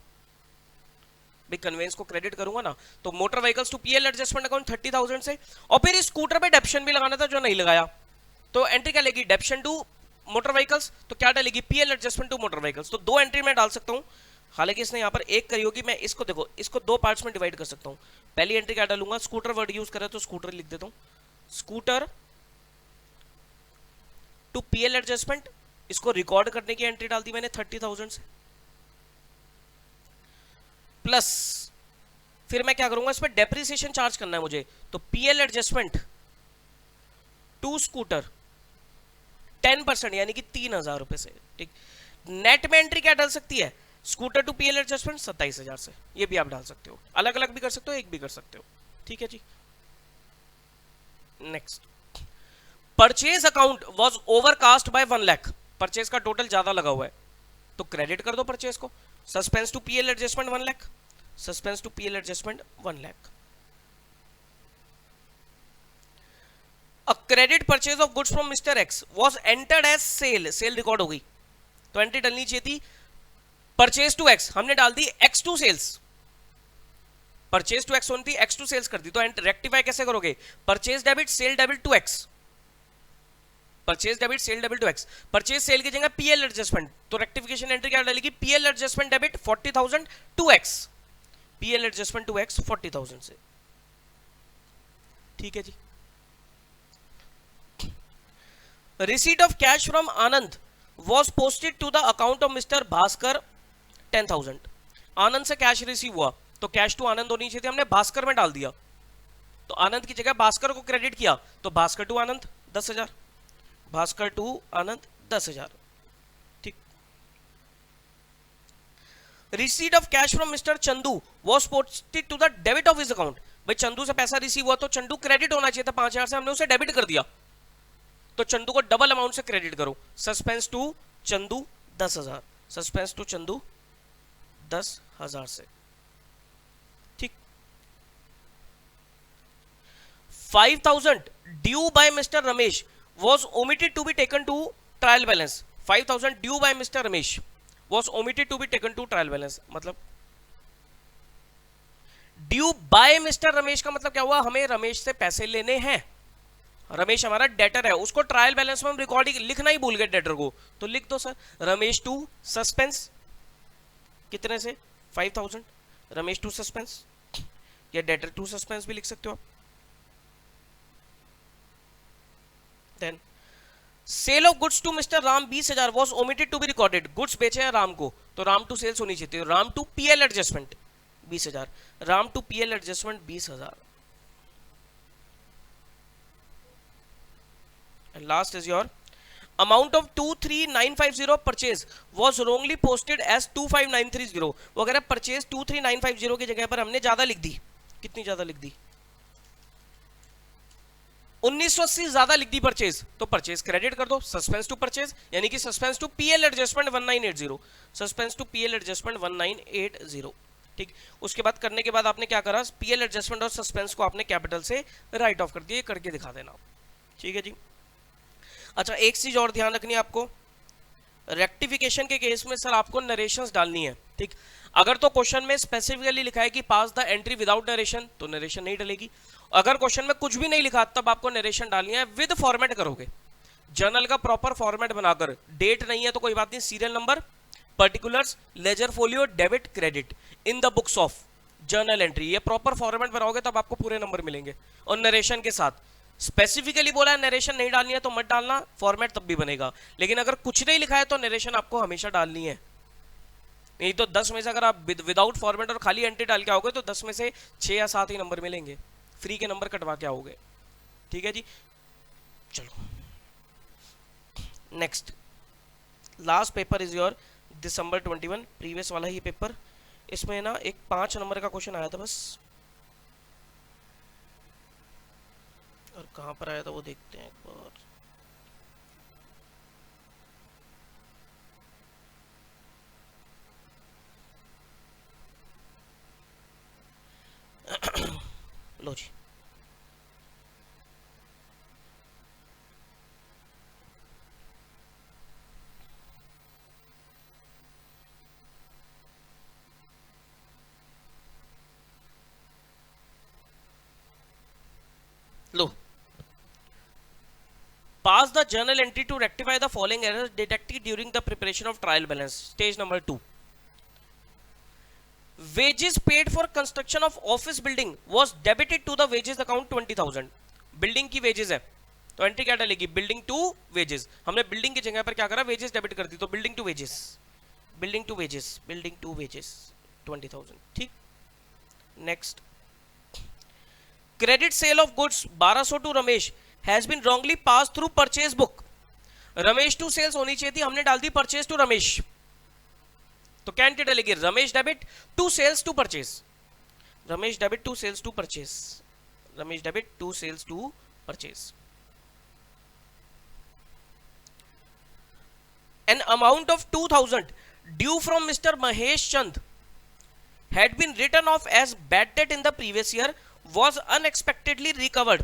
भाई कन्वेंस को क्रेडिट करूंगा ना, तो motor vehicles to PL adjustment account 30,000 से, और फिर इस स्कूटर पे डेप्शन भी लगाना था जो नहीं लगाया, तो एंट्री क्या लेगी, डेप्शन टू मोटर व्हीकल्स, तो क्या डालेगी, PL adjustment to motor vehicles. तो दो एंट्री मैं डाल सकता हूं, हालांकि इसने यहाँ पर एक करी होगी, मैं इसको देखो इसको दो पार्ट्स में डिवाइड कर सकता हूँ। पहली एंट्री क्या डालूंगा, स्कूटर वर्ड यूज करें तो स्कूटर लिख देता हूँ, स्कूटर टू पीएल एडजस्टमेंट, इसको रिकॉर्ड करने की एंट्री डाल दी मैंने 30,000 से, प्लस फिर मैं क्या करूंगा, इस पर डेप्रिसिएशन चार्ज करना है मुझे, तो पीएल एडजस्टमेंट टू स्कूटर 10% यानी कि 3,000 रुपए से, ठीक। नेट में एंट्री क्या डाल सकती है, स्कूटर टू पीएल एडजस्टमेंट 27,000 से, ये भी आप डाल सकते हो, अलग अलग भी कर सकते हो, एक भी कर सकते हो, ठीक है जी। Next, purchase account was overcast by 1 lakh, purchase का टोटल ज्यादा लगा हुआ है, तो क्रेडिट कर दो परचेज को, suspense to PL adjustment 1 lakh, suspense to PL adjustment 1 lakh. A credit purchase of goods from mister X was entered as sale, sale record हो गई, तो एंट्री डलनी चाहिए थी परचेज टू एक्स, हमने डाल दी X to sales, purchase to X होनी थी, एक्स टू सेल्स कर दी, तो रेक्टिफाई कैसे करोगे, purchase debit sale debit to X, purchase debit sale debit to X, purchase sale की जगह पीएल एडजस्टमेंट, तो रेक्टिफिकेशन एंट्री क्या डालेगी, PL adjustment debit 40,000 to X, PL adjustment to X 40,000 से, ठीक है जी। Receipt of cash from Anand was posted to the account of Mr. Bhaskar 10,000, Anand से कैश रिसीव हुआ, तो कैश टू आनंद होनी चाहिए थी, हमने भास्कर में डाल दिया, तो आनंद की जगह भास्कर को क्रेडिट किया, तो भास्कर टू आनंद 10,000, भास्कर टू आनंद 10,000, ठीक। Receipt of cash from mister Chandu was posted to the debit of his account, भाई चंदू से पैसा रिसीव हुआ तो चंदू क्रेडिट होना चाहिए था 5,000 से, हमने उसे डेबिट कर दिया, तो चंदू को डबल अमाउंट से क्रेडिट करो, suspense to Chandu 10,000, suspense to Chandu 10,000 से, ठीक। 5,000 due by mister Ramesh was omitted to be taken to trial balance, 5,000 due by mister Ramesh was omitted to be taken to trial balance, मतलब ड्यू बाय मिस्टर रमेश का मतलब क्या हुआ, हमें रमेश से पैसे लेने हैं, रमेश हमारा डेटर है, उसको ट्रायल बैलेंस में हम रिकॉर्डिंग लिखना ही भूल गए डेटर को, तो लिख दो सर रमेश टू सस्पेंस, कितने से 5,000, रमेश टू सस्पेंस, या डेटर टू सस्पेंस भी लिख सकते हो आप। Then sale of goods to mister Ram 20,000 was omitted to be recorded, goods बेचे हैं राम को, तो राम टू सेल्स होनी चाहिए, Ram to PL adjustment 20,000, Ram to PL adjustment 20,000, last is your amount of 23950 purchase was wrongly posted as 25930। वो अगर परचेज 23950 की जगह पर हमने ज्यादा लिख दी, कितनी ज्यादा लिख दी, 1980 ज्यादा लिख दी परचेज, तो परचेज क्रेडिट कर दो, सस्पेंस टू परचेज, यानी कि suspense to PL adjustment 1980, suspense to PL adjustment 1980। ठीक, उसके बाद करने के बाद आपने क्या करा, पीएल एडजस्टमेंट और सस्पेंस को आपने कैपिटल से राइट ऑफ कर दिया, करके दिखा देना। ठीक है जी। अच्छा, एक चीज और ध्यान रखनी है आपको, रेक्टिफिकेशन के केस में सर आपको नरेशंस डालनी है। ठीक, अगर तो क्वेश्चन में स्पेसिफिकली लिखा है कि पास द एंट्री विदाउट नरेशन, तो नरेशन नहीं डलेगी। अगर क्वेश्चन में कुछ भी नहीं लिखा तब आपको नरेशन डालनी है, विद फॉर्मेट करोगे, जर्नल का प्रॉपर फॉर्मेट बनाकर, डेट नहीं है तो कोई बात नहीं, serial number, particulars, ledger folio, debit, credit in the books of journal entry, ये प्रॉपर फॉर्मेट बनाओगे तब आपको पूरे नंबर मिलेंगे। और नरेशन के साथ स्पेसिफिकली बोला है नरेशन नहीं डालनी है तो मत डालना, फॉर्मेट तब भी बनेगा। लेकिन अगर कुछ नहीं लिखा है तो नरेशन आपको हमेशा डालनी है, नहीं तो 10 में से अगर आप विदाउट फॉर्मेट और खाली एंट्री डाल के आओगे तो 10 में से 6 या 7 ही नंबर मिलेंगे, फ्री के नंबर कटवा के आओगे। ठीक है जी, चलो next, last paper is your December 21, previous वाला ही पेपर। इसमें ना एक 5 नंबर का क्वेश्चन आया था बस, और कहां पर आया था वो देखते हैं एक बार। लो जी, लो, pass the journal entry to rectify the following errors detected during the preparation of trial balance. Stage number 2. Wages paid for construction of office building was debited to the wages account 20,000. Building की वेजेस है तो एंट्री क्या डालेगी, बिल्डिंग टू वेजेस। हमने बिल्डिंग की जगह पर क्या करा, वेजेस डेबिट कर दी, तो building to wages, building to wages, building to wages 20,000। ठीक, next, credit sale of goods 1200 to Ramesh has been wrongly pass through purchase book. Ramesh to sales होनी चाहिए थी, हमने डाल दी परचेज टू रमेश, तो क्या एंट्री डालेगी, Ramesh debit to sales to purchase, Ramesh debit to sales to purchase, Ramesh debit to sales to purchase. An amount of 2,000 due from Mr. Mahesh Chand had been written off as bad debt in the previous year was unexpectedly recovered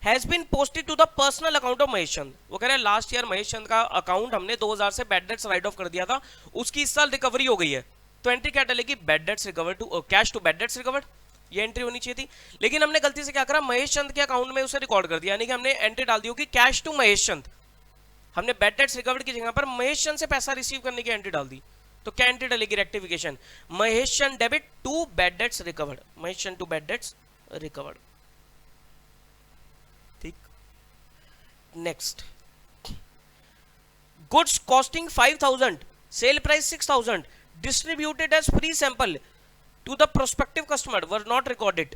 has been posted to the personal account of Mahesh Chand। वो कह रहे हैं लास्ट ईयर महेश चंद का अकाउंट हमने 2000 से बैड डेट्स राइट ऑफ कर दिया था, उसकी इस साल रिकवरी हो गई है, तो एंट्री क्या डलेगी, bad debts recovered to cash to bad debts recovered, ये एंट्री होनी चाहिए थी। लेकिन हमने गलती से क्या करा, महेश चंद के अकाउंट में उसे रिकॉर्ड कर दिया, यानी कि हमने एंट्री डाल दी होगी कैश टू महेश चंद, हमने बैड डेट्स रिकवर्ड की जगह पर महेश चंद से पैसा रिसीव करने की एंट्री डाल दी, तो क्या एंट्री डलेगी, rectification, Mahesh Chand debit to bad debts recovered, Mahesh Chand to bad debts recovered. ठीक, next, goods costing 5,000 sale price 6,000 distributed as free sample to the prospective customer were not recorded,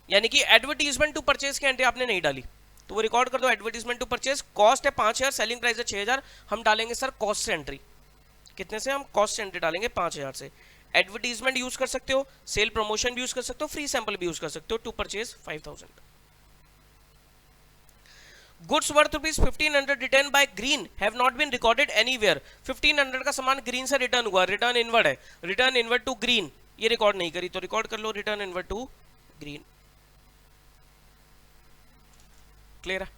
यानी कि एडवर्टीजमेंट टू परचेज की एंट्री आपने नहीं डाली, तो वो रिकॉर्ड कर दो, एडवर्टीजमेंट टू परचेज, कॉस्ट है 5,000, सेलिंग प्राइस है 6,000, हम डालेंगे सर कॉस्ट से एंट्री, कितने से, हम कॉस्ट से एंट्री डालेंगे 5,000 से। एडवर्टीजमेंट यूज कर सकते हो, सेल प्रमोशन भी यूज कर सकते हो, फ्री सैंपल भी यूज कर सकते हो, to purchase 5,000। Goods worth ₹1,500 return by Green have not been recorded anywhere. 1,500 का सामान ग्रीन से रिटर्न हुआ, रिटर्न इनवर्ड है, रिटर्न इनवर्ड टू ग्रीन, ये रिकॉर्ड नहीं करी, तो रिकॉर्ड कर लो return inward to Green. Clear है?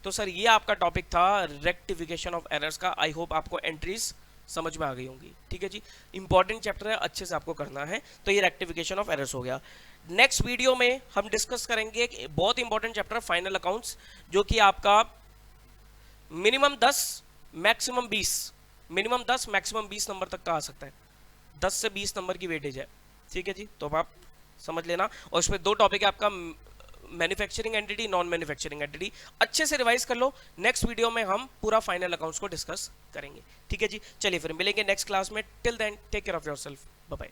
तो सर ये आपका टॉपिक था रेक्टिफिकेशन ऑफ एरर्स का। आई होप आपको एंट्रीज समझ में आ गई होंगी। ठीक है जी, इंपॉर्टेंट चैप्टर है, अच्छे से आपको करना है। तो ये रेक्टिफिकेशन ऑफ एरर्स हो गया। नेक्स्ट वीडियो में हम डिस्कस करेंगे एक बहुत इंपॉर्टेंट चैप्टर फाइनल अकाउंट्स, जो कि आपका minimum 10 maximum 20, minimum 10 maximum 20 number तक का आ सकता है, 10 से 20 नंबर की वेटेज है। ठीक है जी, तो अब आप समझ लेना। और इसमें 2 टॉपिक है आपका, manufacturing entity, non manufacturing entity. अच्छे से रिवाइज कर लो, नेक्स्ट वीडियो में हम पूरा फाइनल अकाउंट्स को डिस्कस करेंगे। ठीक है जी, चलिए फिर मिलेंगे नेक्स्ट क्लास में। Till then take care of yourself, bye bye.